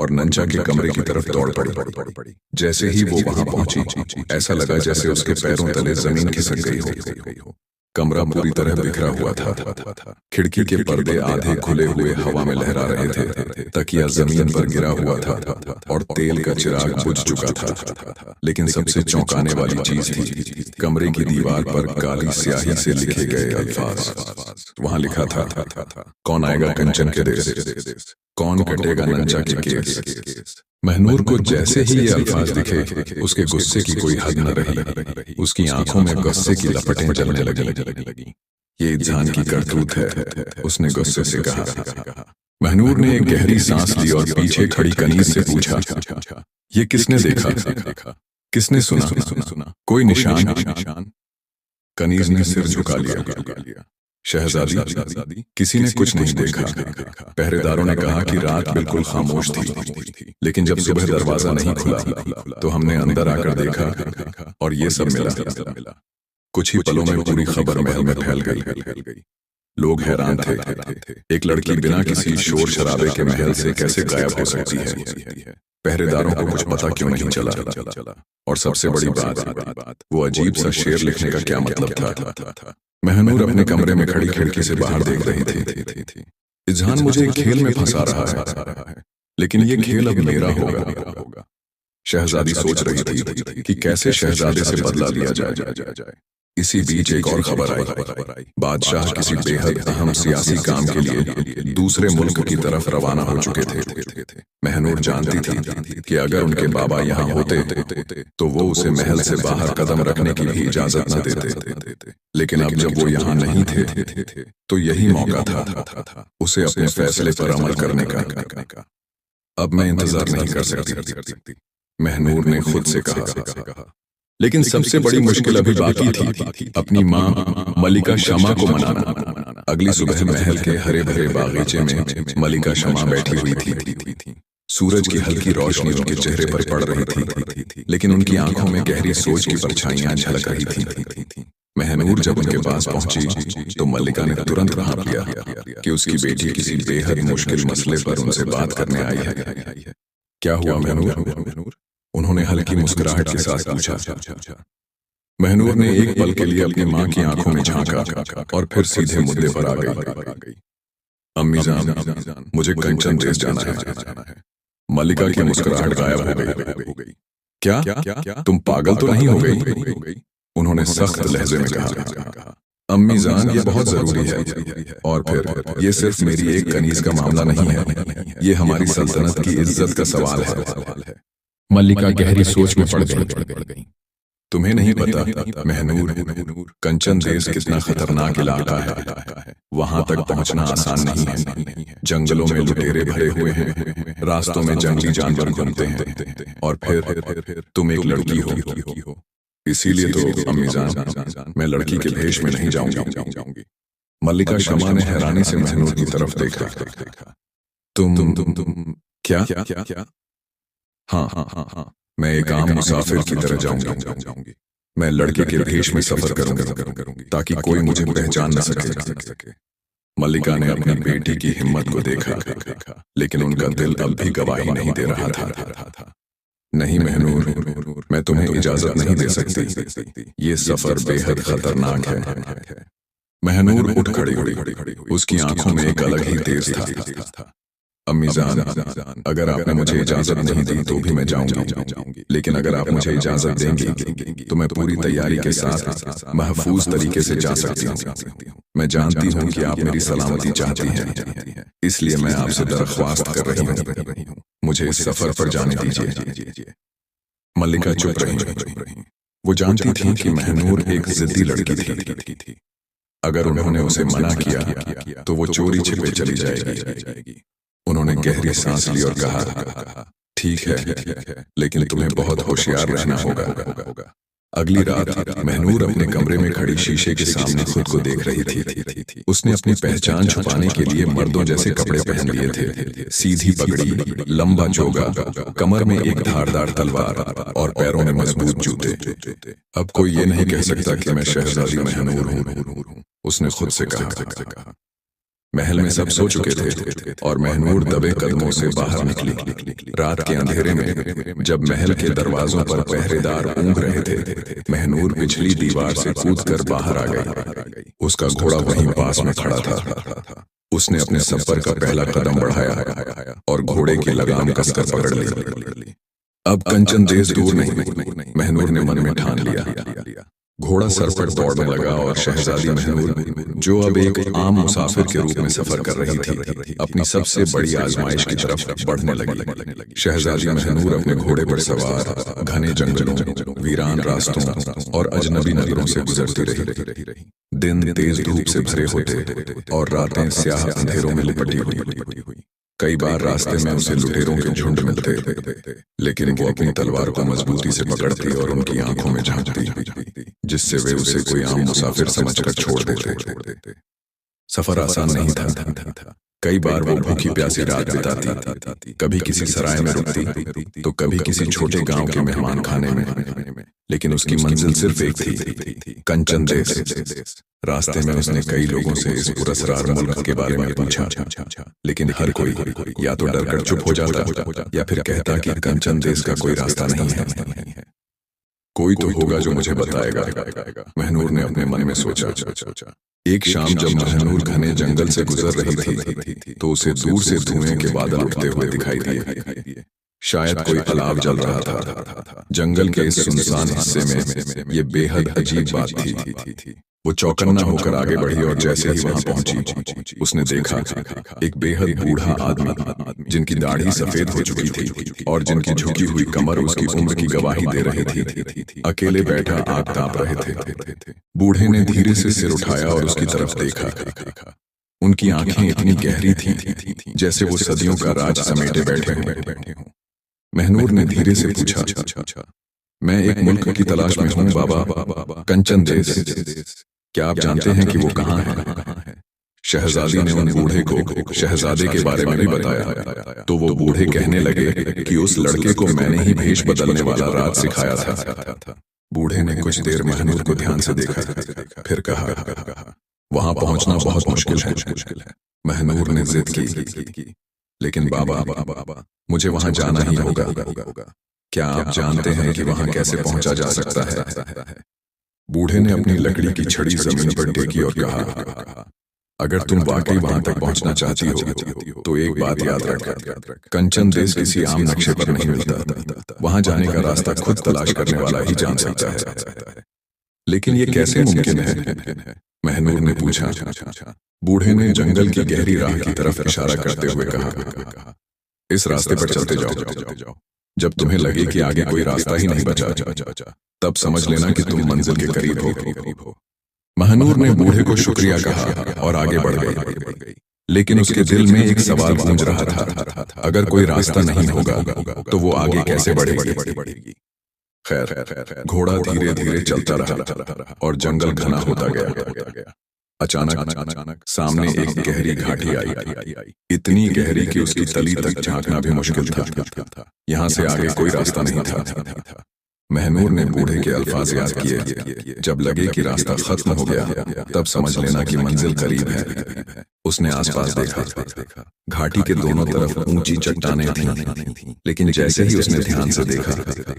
और नंचा के कमरे की तरफ दौड़ पड़ी। जैसे ही वो वहां पहुंची, ऐसा लगा जैसे उसके पैरों तले जमीन खिसक गई हो। कमरा पूरी तरह बिखरा हुआ था। खिड़की के पर्दे आधे खुले हुए हवा में लहरा रहे थे। तकिया जमीन पर गिरा हुआ था और तेल का चिराग बुझ चुका था। लेकिन सबसे चौंकाने वाली चीज थी कमरे की दीवार पर काली स्याही से लिखे गए अल्फाज। वहां लिखा था, कौन आएगा कंचन के देश, कौन कटेगा नंचा के केस। महनूर को जैसे ही ये अल्फाज दिखे उसके गुस्से की कोई हद न रही। उसकी आंखों में गुस्से की लपटें जलने लगी। ये इंसान की करतूत है, उसने गुस्से से कहा। महनूर ने एक गहरी सांस ली और पीछे खड़ी कनीज से पूछा, ये किसने देखा, किसने सुना, कोई निशान? कनीज ने सिर झुका लिया। शहजादी, किसी ने कुछ नहीं देखा। पहरेदारों ने कहा कि रात बिल्कुल खामोश थी, लेकिन जब सुबह दरवाजा नहीं खुला तो हमने अंदर आकर देखा और ये सब मिला। कुछ ही पलों में पूरी खबर महल में फैल गई। लोग हैरान थे, एक लड़की बिना किसी शोर शराबे के महल से कैसे गायब हो सकती है। पहरेदारों को कुछ पता क्यों नहीं चला, और सबसे बड़ी बात वो अजीब सा शेर लिखने का क्या मतलब था। महनूर अपने कमरे में खड़ी खिड़की से बाहर देख रही थी। इज़हान मुझे एक खेल में फंसा रहा है, लेकिन ये खेल अब मेरा होगा। शहजादी सोच रही थी कि कैसे शहजादे से बदला लिया जाए। इसी बीच एक और खबर आई। बादशाह किसी बेहद अहम सियासी काम के लिए दूसरे मुल्क की तरफ रवाना हो चुके थे। महनूर जानती थी कि अगर उनके बाबा यहाँ होते तो वो उसे महल से बाहर कदम रखने की भी इजाजत न देते। लेकिन अब जब वो यहाँ नहीं थे तो यही मौका था उसे अपने फैसले पर अमल करने का। अब मैं इंतजार नहीं कर सकती, महनूर ने खुद से कहा। लेकिन सबसे बड़ी मुश्किल अभी बाकी थी, अपनी माँ मलिका शमा को मनाना। अगली सुबह महल के हरे भरे बागीचे में मलिका शमा बैठी हुई थी। सूरज की हल्की रोशनी उनके चेहरे पर पड़ रही थी, लेकिन उनकी आंखों में गहरी सोच की परछाइयां झलक रही थी। महनूर जब उनके पास पहुंची तो मलिका ने तुरंत भांप लिया कि उसकी बेटी किसी बेहद मुश्किल मसले पर उनसे बात करने आई है। क्या हुआ महनूर? उन्होंने हल्की मुस्कुराहट के साथ पूछा। महनूर ने एक पल के लिए अपनी माँ की आंखों में झांका और फिर सीधे मुद्दे पर आ गई। अम्मी जान, मुझे कंचन देश जाना है। मलिका की मुस्कुराहट गायब हो गई। क्या तुम पागल तो नहीं हो गई? उन्होंने सख्त लहजे में कहा। अम्मी जान, ये बहुत जरूरी है, और फिर ये सिर्फ मेरी एक कनीज का मामला नहीं है, ये हमारी सल्तनत की इज्जत का सवाल है। मल्लिका गहरी सोच में पड़ गई। तुम्हें नहीं पता महनूर, कंचन देश कितना खतरनाक इलाका है। वहां तक पहुंचना आसान नहीं है। जंगलों में लुटेरे भरे हुए हैं, रास्तों में जंगली जानवर घूमते हैं, और फिर तुम एक लड़की हो। इसीलिए तो अम्मी जान, मैं लड़की के भेष में नहीं जाऊंगी। मल्लिका शमा ने हैरानी से महनूर की तरफ देखा। तुम क्या? हाँ, मैं एक आम मुसाफिर की तरह जाऊंगी। मैं लड़के के भेष में सफर करूंगी ताकि कोई मुझे पहचान न सके। मल्लिका ने अपनी बेटी की हिम्मत को देखा, लेकिन उनका दिल अब भी गवाही नहीं दे रहा था। नहीं महनूर, मैं तुम्हें इजाजत नहीं दे सकती। ये सफर बेहद खतरनाक है। महनूर उठ खड़ी हुई, उसकी आंखों में एक अलग ही तेज था। अम्मी जान, अगर आपने मुझे इजाजत नहीं दी तो भी मैं जाऊंगी, लेकिन अगर आप मुझे इजाजत देंगी तो मैं पूरी तैयारी के साथ महफूज तरीके से जा सकती हूँ। मैं जानती हूँ कि आप मेरी सलामती चाहती हैं, इसलिए मैं आपसे दरख्वास्त कर रही हूँ, मुझे इस सफर पर जाने दीजिए। मल्लिका चुप रही। वो जानती थी कि महनूर एक जिद्दी लड़की थी। अगर उन्होंने उसे मना किया तो वो चोरी छिपे चली जाएगी। उन्होंने गहरी सांस ली और कहा, ठीक है, लेकिन तुम्हें बहुत होशियार रहना होगा। अगली रात महनूर अपने कमरे में खड़ी शीशे के सामने खुद को देख रही थी। उसने अपनी पहचान छुपाने के लिए मर्दों जैसे कपड़े पहन लिए थे, सीधी पगड़ी, लंबा चोगा, कमर में एक धारदार तलवार और पैरों में मजबूत जूते। अब कोई ये नहीं कह सकता कि मैं शहजादी महनूर हूँ, उसने खुद से कहा। महल में सब सो चुके थे और महनूर दबे कदमों से बाहर निकली। रात के अंधेरे में जब महल के दरवाजों पर पहरेदार ऊँघ रहे थे, महनूर पिछली दीवार से कूदकर बाहर आ गई। उसका घोड़ा वहीं पास में खड़ा था। उसने अपने सफर का पहला कदम बढ़ाया और घोड़े की लगाम कसकर पकड़ ली। अब कंचन देश दूर नहीं, महनूर ने मन में ठान लिया। घोड़ा सर पर दौड़ने लगा और शहजादी महनूर, जो अब एक आम मुसाफिर के रूप में सफर कर रही थी, अपनी सबसे बड़ी आजमाइश की तरफ बढ़ने लगी। शहजादी महनूर अपने घोड़े पर सवार घने जंगलों, वीरान रास्तों और अजनबी नगरों से गुजरती रही। दिन तेज धूप से भरे होते और रातें स्याह अंधेरों में लिपटी हुई। कई बार रास्ते में उसे लुटेरों के झुंड मिलते, लेकिन वो अपनी तलवार को मजबूती से पकड़ती और उनकी आंखों में झांकती, जिससे वे उसे कोई आम मुसाफिर समझकर छोड़ देते। सफर आसान नहीं था। कई बार वो भूखी प्यासी रात बिताती, कभी किसी सराय में रुकती तो कभी किसी छोटे गांव के मेहमान खाने में, लेकिन उसकी मंजिल सिर्फ एक थी, कंचन देश। रास्ते में उसने कई लोगों से इस पुरस्कार मुल्क के बारे में पूछा, लेकिन हर कोई या तो डरकर चुप हो जाता या फिर कहता कि कंचन देश का कोई रास्ता नहीं है। कोई तो होगा जो मुझे बताएगा, महनूर ने अपने मन में सोचा। एक शाम जब महनूर घने जंगल से गुजर रही थी तो उसे दूर से धुएं के बादल उठते हुए दिखाई दिए। शायद कोई अलाव जल रहा था। जंगल के इस सुनसान हिस्से में ये बेहद अजीब बात थी। वो चौकन्ना होकर आगे बढ़ी और जैसे ही वहां पहुंची, उसने देखा एक बेहद बूढ़ा आदमी, जिनकी दाढ़ी सफेद हो चुकी थी और जिनकी झुकी हुई कमर उसकी उम्र की गवाही दे रही थी, अकेले बैठा आग ताप रहे थे। बूढ़े ने धीरे से सिर उठाया और उसकी तरफ देखा। उनकी आंखें इतनी गहरी थीं जैसे वो सदियों का राज समेटे बैठे हों। महनूर ने धीरे से पूछा, मैं एक मुल्क की तलाश में हूँ बाबा, कंचन देश। क्या आप जानते हैं कि वो कहाँ है? शहजादी ने उन बूढ़े को शहजादे के बारे में भी बताया, तो वो बूढ़े कहने लगे कि उस लड़के को मैंने ही भेष बदलने वाला राज सिखाया था। बूढ़े ने कुछ देर महनूर को ध्यान से देखा, फिर कहा, वहां पहुंचना बहुत मुश्किल है। महनूर ने जिद की, लेकिन बाबा, मुझे वहां जाना ही होगा। क्या आप जानते हैं कि वहां कैसे पहुंचा जा सकता है? बूढ़े ने अपनी लकड़ी की छड़ी जमीन पर टेकी और कहा, अगर तुम वाकई वहां तक पहुंचना चाहती हो तो एक बात याद रख, कंचन देश किसी आम नक्शे पर नहीं मिलता। वहां जाने का रास्ता खुद तलाश करने वाला ही जान सकता है। लेकिन ये कैसे मुमकिन है? महनूर ने पूछा। बूढ़े ने जंगल की गहरी राह की तरफ इशारा करते हुए कहा, इस रास्ते पर चलते जाओ। जब तुम्हें लगे कि आगे कोई रास्ता ही नहीं बचा, तब समझ लेना कि तुम मंजिल के करीब हो। महनूर ने बूढ़े को शुक्रिया कहा और आगे बढ़ गई, लेकिन उसके दिल में एक सवाल गूंज रहा था, अगर कोई रास्ता नहीं होगा तो वो आगे कैसे बढ़ेगी? खैर, घोड़ा धीरे धीरे चलता रहा और जंगल घना होता गया। अचानक सामने एक गहरी घाटी आई, इतनी गहरी कि उसकी तली तक झांकना भी मुश्किल था। यहाँ से आगे कोई रास्ता नहीं था। महनूर ने बूढ़े के अल्फाज याद किए, जब लगे कि रास्ता खत्म हो गया तब समझ लेना कि मंजिल करीब है। उसने आसपास देखा, घाटी के दोनों तरफ ऊंची चट्टानें थीं, लेकिन जैसे ही उसने ध्यान से देखा,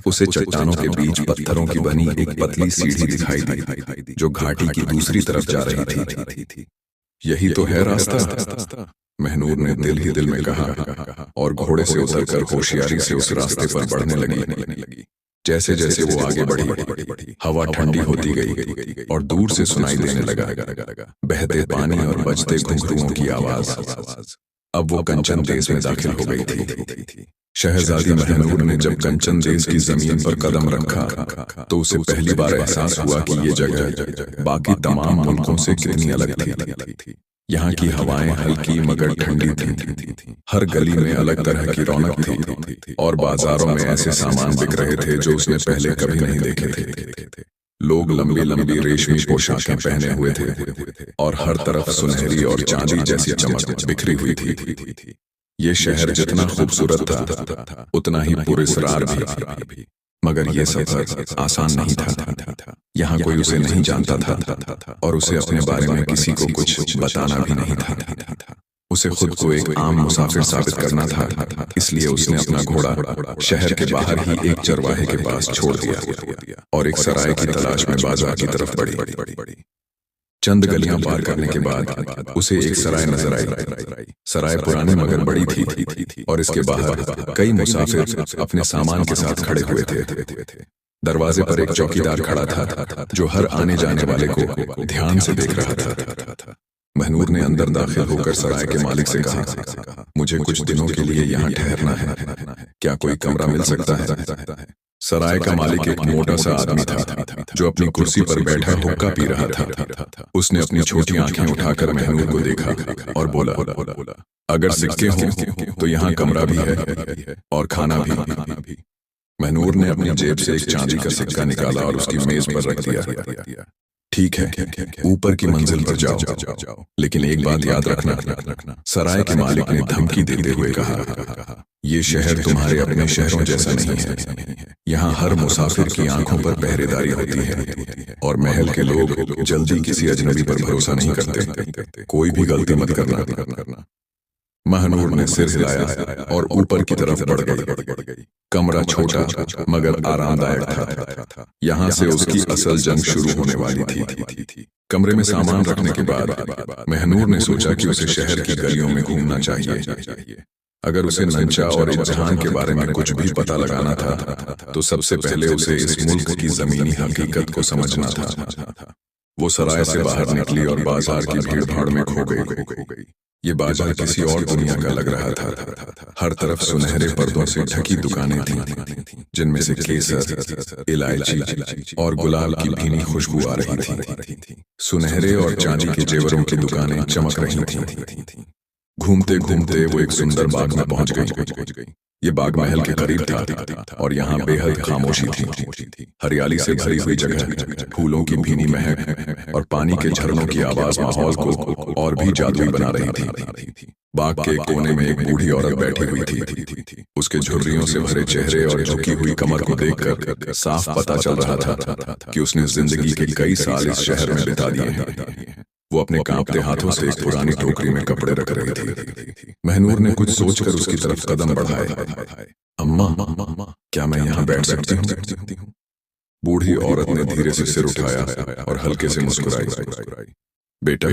उसे चट्टानों के बीच पत्थरों की बनी एक पतली सीढ़ी दिखाई दी, जो घाटी की दूसरी तरफ जा रही थी। यही तो है रास्ता, महनूर ने दिल ही दिल में कहा और घोड़े से उतरकर होशियारी से उस रास्ते पर बढ़ने लगी। जैसे जैसे वो आगे बढ़ी, हवा ठंडी होती गई और दूर से सुनाई देने लगा बहते पानी और बजते घुंघरुओं की आवाज। अब वो कंचन देश में दाखिल हो गई थी। शहजादी महनूर ने जब कंचन देश की जमीन पर कदम रखा तो उसे पहली बार एहसास हुआ कि ये जगह बाकी तमाम मुल्कों से कितनी अलग थी। यहाँ की हवाएं हल्की मगर ठंडी थीं। हर गली में अलग तरह की रौनक थी और बाजारों में ऐसे सामान बिक रहे थे जो उसने पहले कभी नहीं देखे थे। लोग लंबी लंबी रेशमी पोशाकें पहने हुए थे और हर तरफ सुनहरी और चांदी जैसी चमक बिखरी हुई थी। ये शहर जितना खूबसूरत था उतना ही पुरस्कार भी, मगर ये सफर आसान नहीं था। यहाँ कोई उसे नहीं जानता था और उसे अपने बारे में किसी को कुछ बताना भी नहीं था। उसे खुद को एक आम मुसाफिर साबित करना था, इसलिए उसने अपना घोड़ा शहर के बाहर ही एक चरवाहे के पास छोड़ दिया और एक सराय की तलाश में बाजार की तरफ बढ़ी। चंद गलियां पार करने के बाद उसे एक सराय नजर आई। सराय पुराने मगर बड़ी थी और इसके बाहर कई मुसाफिर अपने सामान के साथ खड़े हुए थे। दरवाजे पर एक चौकीदार खड़ा था जो हर आने जाने वाले को ध्यान से देख रहा था। महनूर ने अंदर दाखिल होकर सराय के मालिक से कहा, मुझे कुछ दिनों के लिए यहाँ ठहरना है, क्या कोई कमरा मिल सकता है? सराय का मालिक एक मोटा सा आदमी था जो अपनी कुर्सी पर बैठा हुक्का पी रहा था। उसने अपनी छोटी आंखें उठाकर महनूर को देखा और बोला, अगर सिक्के हों तो यहाँ कमरा भी है और खाना भी। महनूर ने अपनी जेब से एक चांदी का सिक्का निकाला और उसकी मेज पर रख दिया। ठीक है, ऊपर की मंजिल पर जाओ, लेकिन एक बात याद रखना। सराय के मालिक ने धमकी देते हुए कहा, ये शहर तुम्हारे अपने शहरों जैसा नहीं है। यहाँ हर मुसाफिर की आंखों पर पहरेदारी होती है और महल के लोग जल्दी किसी अजनबी पर भरोसा नहीं करते। कोई भी गलती मत करना। महनूर ने सिर हिलाया और ऊपर की तरफ बढ़ गई। कमरा छोटा मगर आरामदायक था। यहाँ से उसकी असल जंग शुरू होने वाली थी। कमरे में सामान रखने के बाद महनूर ने सोचा कि उसे शहर की गलियों में घूमना चाहिए। अगर उसे नंचा और इम्तिहान के बारे में कुछ भी पता लगाना था तो सबसे पहले उसे इस मुल्क की जमीनी हकीकत को समझना था। वो सराय से बाहर निकली और बाजार की भीड़ भाड़ में खो गई। ये बाजार किसी और दुनिया का लग रहा था। हर तरफ सुनहरे पर्दों से ढकी दुकानें थीं, जिनमें से केसर, इलायची और गुलाल की भीनी खुशबू आ रही थी। सुनहरे और चांदी के जेवरों की दुकानें चमक रही थीं। घूमते घूमते वो एक सुंदर बाग में पहुंच गई। ये बाग महल के करीब था और यहाँ बेहद खामोशी थी। हरियाली से भरी हुई जगह, फूलों की भीनी महक और पानी के झरनों की आवाज माहौल को और भी जादुई बना रही थी। बाग के कोने में एक बूढ़ी औरत बैठी हुई थी। उसके झुर्रियों से भरे चेहरे और झुकी हुई कमर को देखकर साफ पता चल रहा था कि उसने जिंदगी के कई साल इस शहर में बिता दिए हैं। वो अपने कांपते हाथों से एक पुरानी टोकरी में कपड़े रख रही थी। महनूर ने कुछ सोचकर उसकी तरफ कदम बढ़ाए। अम्मा, क्या मैं यहाँ बैठ सकती हूँ? बूढ़ी औरत ने धीरे से सिर उठाया और हल्के से मुस्कुराई। बेटा,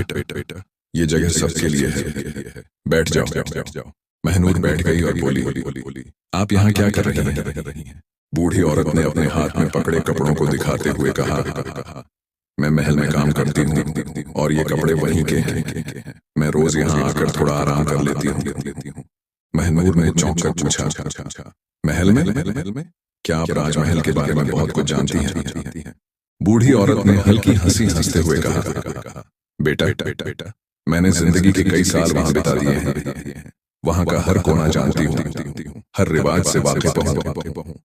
ये जगह सबके लिए है, बैठ जाओ। महनूर बैठ गई और बोली, आप यहाँ क्या कर रही हैं? बूढ़ी औरत ने अपने हाथ में पकड़े कपड़ों को दिखाते हुए कहा, मैं महल में काम करती हूँ और ये कपड़े वहीं के हैं। मैं रोज यहाँ आकर थोड़ा आराम कर लेती हूँ। महनूर ने चौंक कर पूछा, महल में? क्या आप राजमहल के बारे में बहुत कुछ जानती हैं? बूढ़ी औरत ने हल्की हंसी हंसते हुए कहा, बेटा, मैंने जिंदगी के कई साल वहां बिता दिए हैं। वहां का हर कोना जानती हूँ, हर रिवाज से वाकिफ हूँ।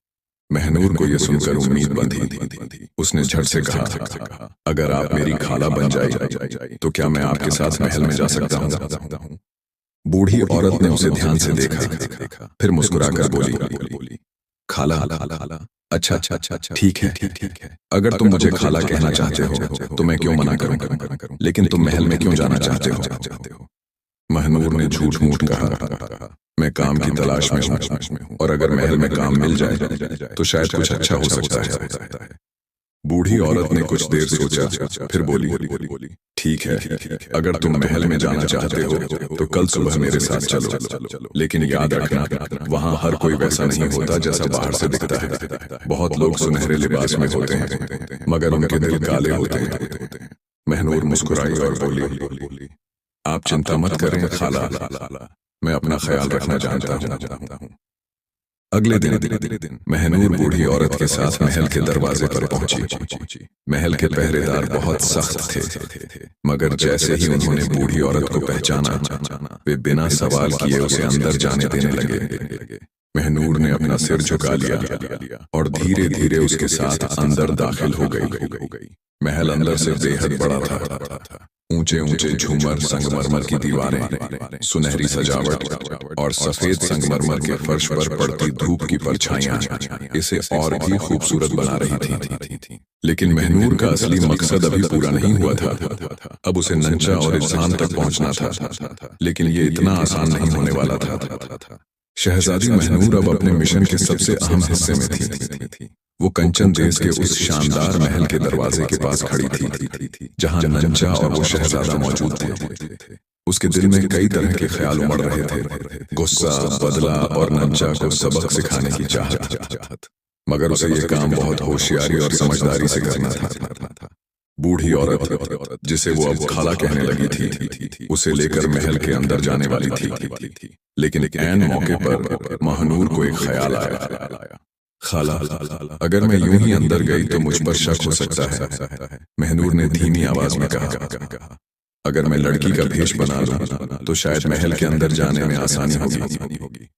महनूर को यह सुनकर उम्मीद बंधी। उसने झट से कहा, अगर आप मेरी खाला बन जाए तो क्या मैं आपके साथ महल में जा सकता हूँ? बूढ़ी औरत ने उसे ध्यान से देखा, फिर मुस्कुराकर बोली, खाला? अच्छा, ठीक है। अगर तुम मुझे खाला कहना चाहते हो तो मैं क्यों मना करूं, लेकिन तुम महल में क्यों जाना चाहते हो? महनूर ने झूठ मूठ कहा, मैं काम की तलाश में हूँ और अगर महल में काम मिल जाए तो शायद कुछ अच्छा हो सकता है। बूढ़ी औरत ने कुछ देर सोचा, फिर बोली, ठीक है, अगर तुम महल में जाना चाहते हो तो कल सुबह मेरे साथ चलो, लेकिन याद रखना वहाँ हर कोई वैसा नहीं होता जैसा बाहर से दिखता है। बहुत लोग सुनहरे लिबास में होते हैं मगर उनके दिल काले होते हैं। महनूर मुस्कुराई और बोली, आप चिंता मत करें खाला, मैं अपना ख्याल रखना जानता हूँ। अगले दिन महनूर बूढ़ी औरत के साथ महल के दरवाजे पर पहुंची। महल के पहरेदार बहुत सख्त थे, मगर जैसे ही उन्होंने बूढ़ी औरत को पहचाना वे बिना सवाल किए उसे अंदर जाने देने लगे। महनूर ने अपना सिर झुका लिया और धीरे धीरे उसके साथ अंदर दाखिल हो गई। महल अंदर से बेहद बड़ा था। ऊंचे ऊंचे झूमर, संगमरमर की दीवारें, सुनहरी सजावट और सफेद संगमरमर के फर्श पर पड़ती धूप की परछाइयां इसे और भी खूबसूरत बना रही थी। लेकिन महनूर का असली मकसद अभी पूरा नहीं हुआ था। अब उसे नंचा और इल्हाम तक पहुंचना था, लेकिन ये इतना आसान नहीं होने वाला था। शहजादी महनूर अब अपने मिशन के सबसे अहम हिस्से में थी। वो कंचन देश के उस शानदार महल के दरवाजे के पास खड़ी थी जहां नंचा और वो शहजादा मौजूद थे। उसके दिल में कई तरह के ख्याल उमड़ रहे थे, गुस्सा, बदला और नंचा को सबक सिखाने की चाहत। मगर उसे ये काम बहुत होशियारी और समझदारी से करना था। बूढ़ी औरत जिसे वो अब खाला कहने लगी थी, उसे लेकर महल के अंदर जाने वाली थी। लेकिन ऐन मौके पर महनूर को एक ख्याल आया। खाला, अगर मैं यूं ही अंदर गई तो मुझ पर शक हो सकता है। महनूर ने धीमी आवाज में कहा, अगर मैं लड़की का भेष बना लूं तो शायद महल के अंदर जाने में आसानी होगी।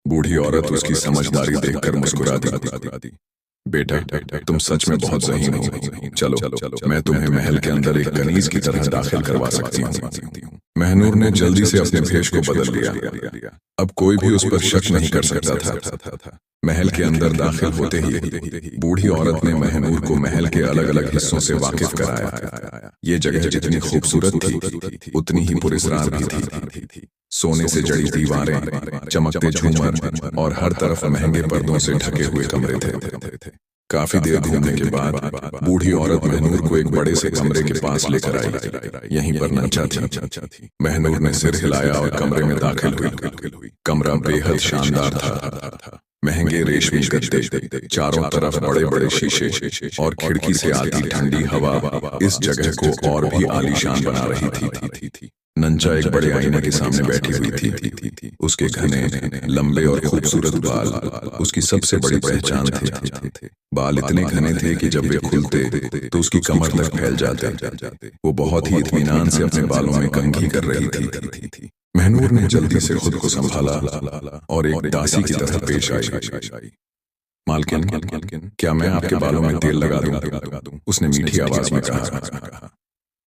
बूढ़ी औरत उसकी समझदारी देखकर मुस्कुरा दी। बेटा, तुम सच में बहुत ज़हीन हो। चलो, मैं तुम्हें महल के अंदर एक कनीज की तरह दाखिल करवा सकती हूँ। महनूर ने जल्दी से अपने भेष को बदल लिया। अब कोई भी उस पर शक नहीं कर सकता था। महल के अंदर दाखिल होते ही बूढ़ी औरत ने महनूर को महल के अलग अलग हिस्सों से वाकिफ कराया। ये जगह जितनी खूबसूरत थी उतनी ही पुरस्कार भी थी। सोने से जड़ी दीवारें, चमकते झूमर और हर तरफ महंगे पर्दों से ढके हुए कमरे थे। काफी देर घूमने के बाद बूढ़ी औरत महनूर को एक बड़े से कमरे के पास लेकर आई। यहीं पर नंचा थी। महनूर ने सिर हिलाया और कमरे में दाखिल हुई। कमरा बेहद शानदार था। महंगे रेशमी गद्दे, चारों तरफ बड़े बड़े शीशे और खिड़की से आती ठंडी हवा इस जगह को और भी आलीशान बना रही थी। नंचा एक बड़े आईने के सामने बैठी हुई थी। उसके घने, लंबे और खूबसूरत बाल उसकी सबसे बड़ी पहचान थे। बाल इतने घने थे कि जब वे खुलते तो उसकी कमर तक फैल जाते। वो बहुत ही इत्मीनान से अपने बालों में कंघी कर रही थी। महनूर ने जल्दी से खुद को संभाला और एक दासी की तरह पेश आई। मालकिन, क्या मैं आपके बालों में तेल लगा दूं? उसने मीठी आवाज में कहा।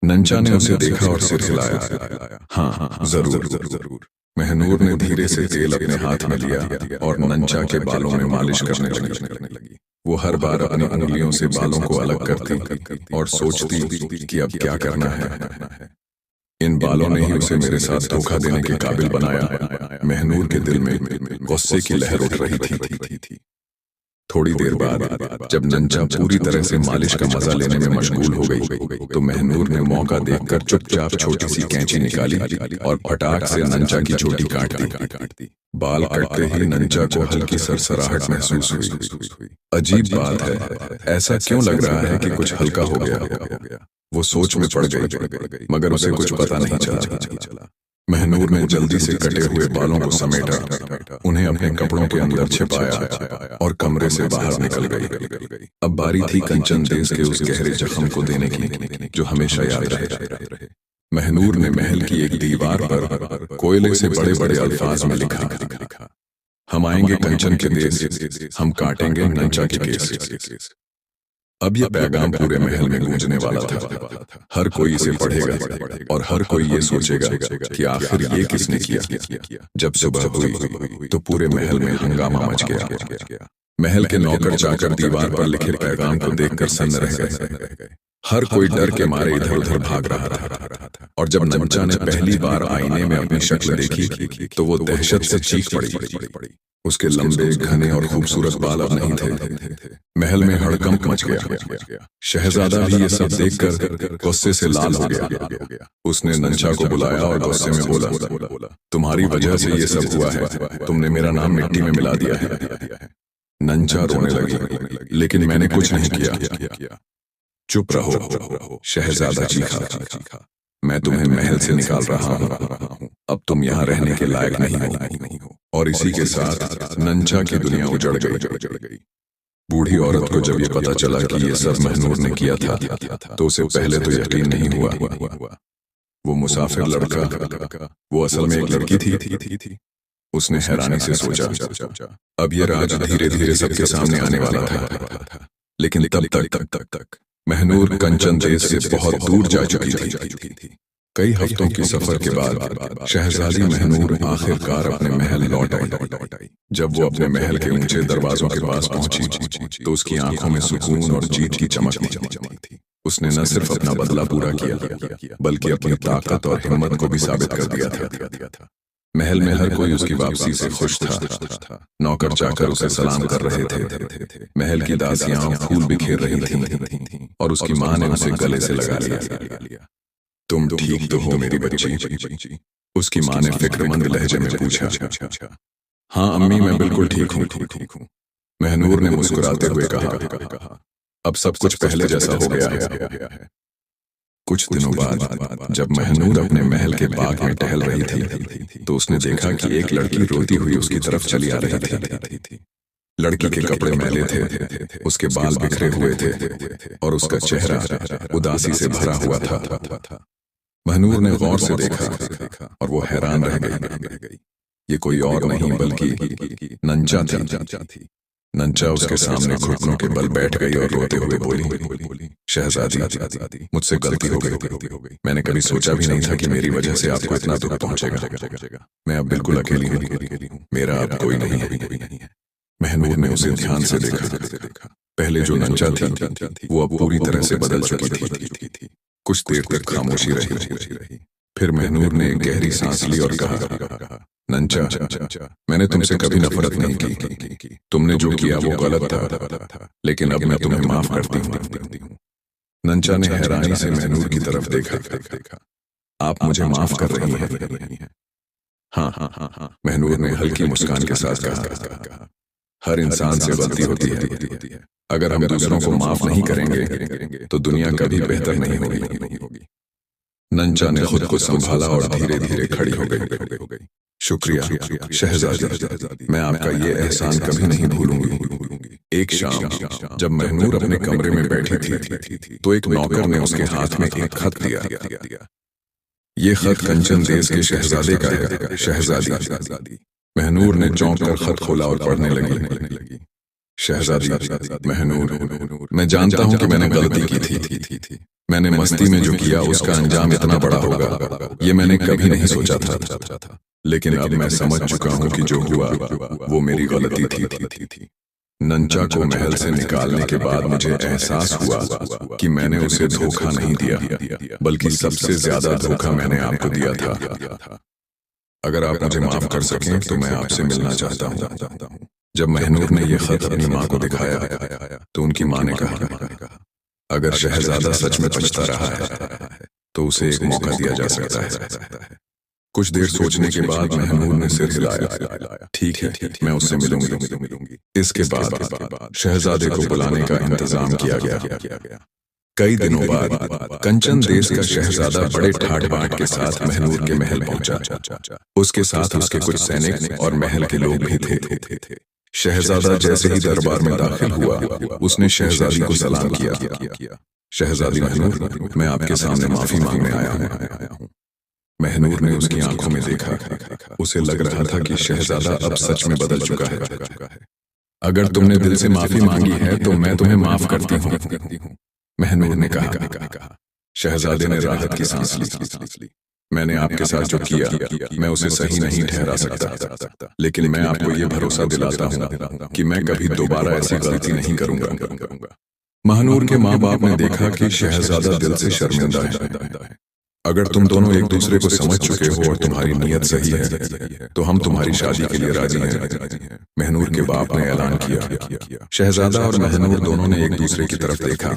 नंचा ने उसे देखा और सिर हिलाया। हाँ, जरूर। महनूर ने धीरे से तेल अपने हाथ में लिया और नंचा के बालों में मालिश करने लगी। वो हर बार अपनी उंगलियों से बालों को अलग करती और सोचती कि अब क्या करना है। इन बालों ने ही उसे मेरे साथ धोखा देने के काबिल बनाया। महनूर के दिल में गुस्से की लहर उठ रही थी। थोड़ी देर बाद जब नंचा पूरी तरह से मालिश का मजा लेने में मशगूल हो गई तो महनूर ने मौका देखकर चुपचाप छोटी सी कैंची निकाली और फटाक से नंचा की चोटी काट दी। बाल कटते ही नंचा को हल्की सरसराहट महसूस हुई। अजीब बात है, ऐसा क्यों लग रहा है कि कुछ हल्का हो गया। वो सोच में पड़ गई, मगर उसे कुछ पता नहीं चला। महनूर ने जल्दी से कटे हुए बालों को समेटा, उन्हें अपने कपड़ों के अंदर छिपाया और कमरे से बाहर निकल गई। अब बारी थी कंचन देश के उस गहरे जख्म को देने की जो हमेशा याद रहे। महनूर ने महल की एक दीवार पर कोयले से बड़े बड़े अल्फाज में लिखा, हम आएंगे कंचन के देश, हम काटेंगे नंचा के केस। अब यह पैगाम पूरे महल में गूंजने वाला था। हर कोई इसे पढ़ेगा और हर कोई ये सोचेगा कि आखिर ये किसने किया। जब सुबह हुई तो पूरे महल में हंगामा मच गया। महल के नौकर चाकर दीवार पर लिखे पैगाम को देखकर सन्न रह गए। हर कोई डर के मारे इधर उधर भाग रहा था। और जब नंचा ने पहली बार आईने में अपनी शक्ल देखी तो वो दहशत से चीख पड़ी। उसके लंबे, घने और खूबसूरत बाल अब नहीं थे। महल में हड़कंप मच गया। शहजादा भी ये सब देखकर गुस्से से लाल हो गया। उसने नंचा को बुलाया और गुस्से में बोला, तुम्हारी वजह से ये सब हुआ है। तुमने मेरा नाम मिट्टी में मिला दिया है। नंचा रोने लगी, लेकिन मैंने कुछ नहीं किया। चुप रहो, शहजादा चीखा। मैं तुम्हें महल से निकाल रहा हूँ। अब तुम यहाँ रहने के लायक नहीं हो। और इसी के साथ नंचा की दुनिया उजड़ गई। बूढ़ी औरत को जब ये पता चला कि ये सब महनूर ने किया था तो उसे पहले तो यकीन नहीं हुआ। वो मुसाफिर लड़का, वो असल में एक लड़की थी। उसने हैरानी से सोचा, अब ये राज धीरे धीरे सबके सामने आने वाला था। लेकिन तब तक महनूर कंचन देश से बहुत दूर जा चुकी थी। कई हफ्तों की सफर के बाद शहजादी महनूर आखिरकार अपने महल लौट आई। जब वो अपने महल के ऊंचे दरवाजों के पास पहुंची तो उसकी आंखों में सुकून और जीत की चमक थी। उसने न सिर्फ अपना बदला पूरा किया बल्कि अपनी ताकत और हिम्मत को भी साबित कर दिया था। महल में हर कोई उसकी वापसी से खुश था। नौकर चाकर उसे सलाम कर रहे थे। महल की दासियां फूल बिखेर रही थीं और उसकी मां ने उसे गले से लगा लिया। तुम ठीक तो हो मेरी बच्ची? उसकी मां ने फिक्रमंद लहजे में पूछा। हाँ अम्मी, मैं बिल्कुल ठीक हूँ। महनूर ने मुस्कुराते हुए कहा, अब सब कुछ पहले जैसा हो गया है। कुछ दिनों बाद जब महनूर अपने महल के बाग में टहल रही थी तो उसने देखा कि एक लड़की रोती हुई उसकी तरफ चली आ रही थी। लड़की के कपड़े मैले थे, उसके बाल बिखरे हुए थे और उसका चेहरा उदासी से भरा हुआ था। महनूर ने गौर से देखा और वो हैरान रह गई। ये कोई और नहीं बल्कि नंचा थी। नंचा उसके सामने घुटनों के बल बैठ गई और रोते हुए बोली, शहजादी, मुझसे गलती हो गई। मैंने कभी सोचा भी नहीं था कि मेरी वजह से आपको इतना दुख पहुंचेगा। मैं अब बिल्कुल अकेली हूँ, मेरा अब कोई नहीं है। महनूर ने उसे ध्यान से देखा। पहले जो नंचा थी वो अब पूरी तरह से बदल चुकी थी। कुछ देर तक खामोशी रही। फिर महनूर ने एक गहरी सांस ली और कहा, नंचा, मैंने तुमसे कभी नफरत नहीं की। तुमने जो किया वो गलत था, लेकिन अब मैं तुम्हें माफ करती हूँ। नंचा ने हैरानी से महनूर की तरफ देखा। आप मुझे माफ कर रही हैं? हाँ, महनूर ने हल्की मुस्कान के साथ कहा। हर इंसान से गलती होती है। अगर हम दूसरों को माफ नहीं करेंगे तो दुनिया कभी बेहतर नहीं होगी। नंचा ने खुद को संभाला और धीरे धीरे खड़ी हो गई। शुक्रिया शहजादी, मैं आपका ये एहसान कभी नहीं भूलूंगी। एक शाम जब महनूर अपने कमरे में बैठी थी तो एक नौकर ने उसके हाथ में एक खत दिया। ये खत कंचन देश के शहजादे का है, शहजादी। महनूर ने चौंक कर खत खोला और पढ़ने लगी। शहजादी, महनूर, मैं जानता हूँ कि मैंने गलती की थी। मैंने मस्ती में जो किया उसका अंजाम इतना बड़ा होगा ये मैंने कभी नहीं सोचा था। लेकिन अब मैं समझ चुका हूँ कि जो हुआ वो मेरी गलती थी। नंचा को महल से निकालने के बाद मुझे एहसास हुआ कि मैंने उसे धोखा नहीं दिया, बल्कि सबसे ज्यादा धोखा मैंने आपको दिया था। अगर आप मुझे माफ कर सकें तो मैं आपसे मिलना चाहता हूँ। जब महनूर ने यह खत अपनी माँ को दिखाया तो उनकी माँ ने कहा, अगर शहजादा सच में पछता रहा है तो उसे एक मौका दिया जा सकता है। कुछ देर सोचने के बाद महनूर ने सिर हिलाया। ठीक है, मैं उससे मिलूंगी। इसके बाद शहजादे को बुलाने का इंतजाम किया गया। कई दिनों बाद कंचन देश का शहजादा बड़े ठाट बाट के साथ महनूर के महल पहुंचा। उसके साथ उसके कुछ सैनिक और महल के लोग भी थे। शहजादा जैसे ही दरबार में दाखिल हुआ उसने शहजादी को सलाम किया। शहजादी महनूर, मैं आपके सामने माफी मांगने आया हूँ। महनूर ने उसकी आंखों में देखा। उसे लग रहा था कि शहजादा अब सच में बदल चुका है। अगर तुमने दिल से माफी मांगी है तो मैं तुम्हें माफ करती हूँ, महनूर ने कहा। शहजादे ने राहत की सांस ली। मैंने आपके साथ जो किया मैं उसे सही नहीं ठहरा सकता, लेकिन मैं आपको ये भरोसा दिलाता हूँ कि मैं कभी दोबारा ऐसी गलती नहीं करूंगा। महनूर के माँ बाप ने देखा कि शहजादा दिल से शर्मिंदा है। अगर तुम दोनों एक दूसरे को समझ चुके हो और तुम्हारी नीयत सही है तो हम तुम्हारी शादी के लिए राजी हैं, महनूर के बाप ने ऐलान किया। शहजादा और महनूर दोनों ने एक दूसरे की तरफ देखा।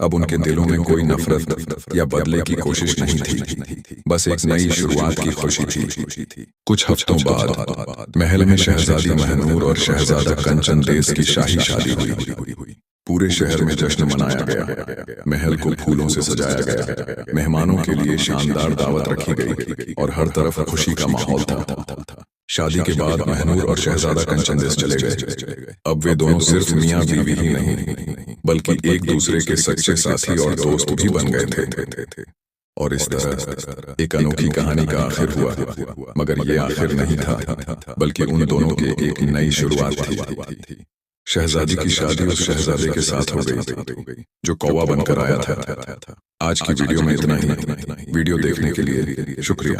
अब उनके दिलों में कोई नफरत या बदले की कोशिश नहीं थी, बस एक नई शुरुआत की खुशी थी। कुछ हफ्तों बाद महल में शहजादी महनूर और शहजादा कंचन देश की शाही शादी हुई। पूरे शहर में जश्न मनाया गया। महल को फूलों से सजाया गया। मेहमानों के लिए शानदार दावत रखी गई और हर तरफ खुशी का माहौल था। शादी के बाद महनूर और शहजादा कंचन देश चले गए। अब वे दोनों सिर्फ मियाँ बीवी ही नहीं बल्कि एक दूसरे के सच्चे साथी और दोस्त भी बन गए थे। और इस तरह एक अनोखी कहानी का आखिर हुआ, मगर ये आखिर नहीं था बल्कि उन दोनों के एक नई शुरुआत थी। शहजादी की शादी उस शहजादे के साथ हो गई जो कौवा बनकर आया था। आज की वीडियो में इतना ही। वीडियो देखने के लिए शुक्रिया।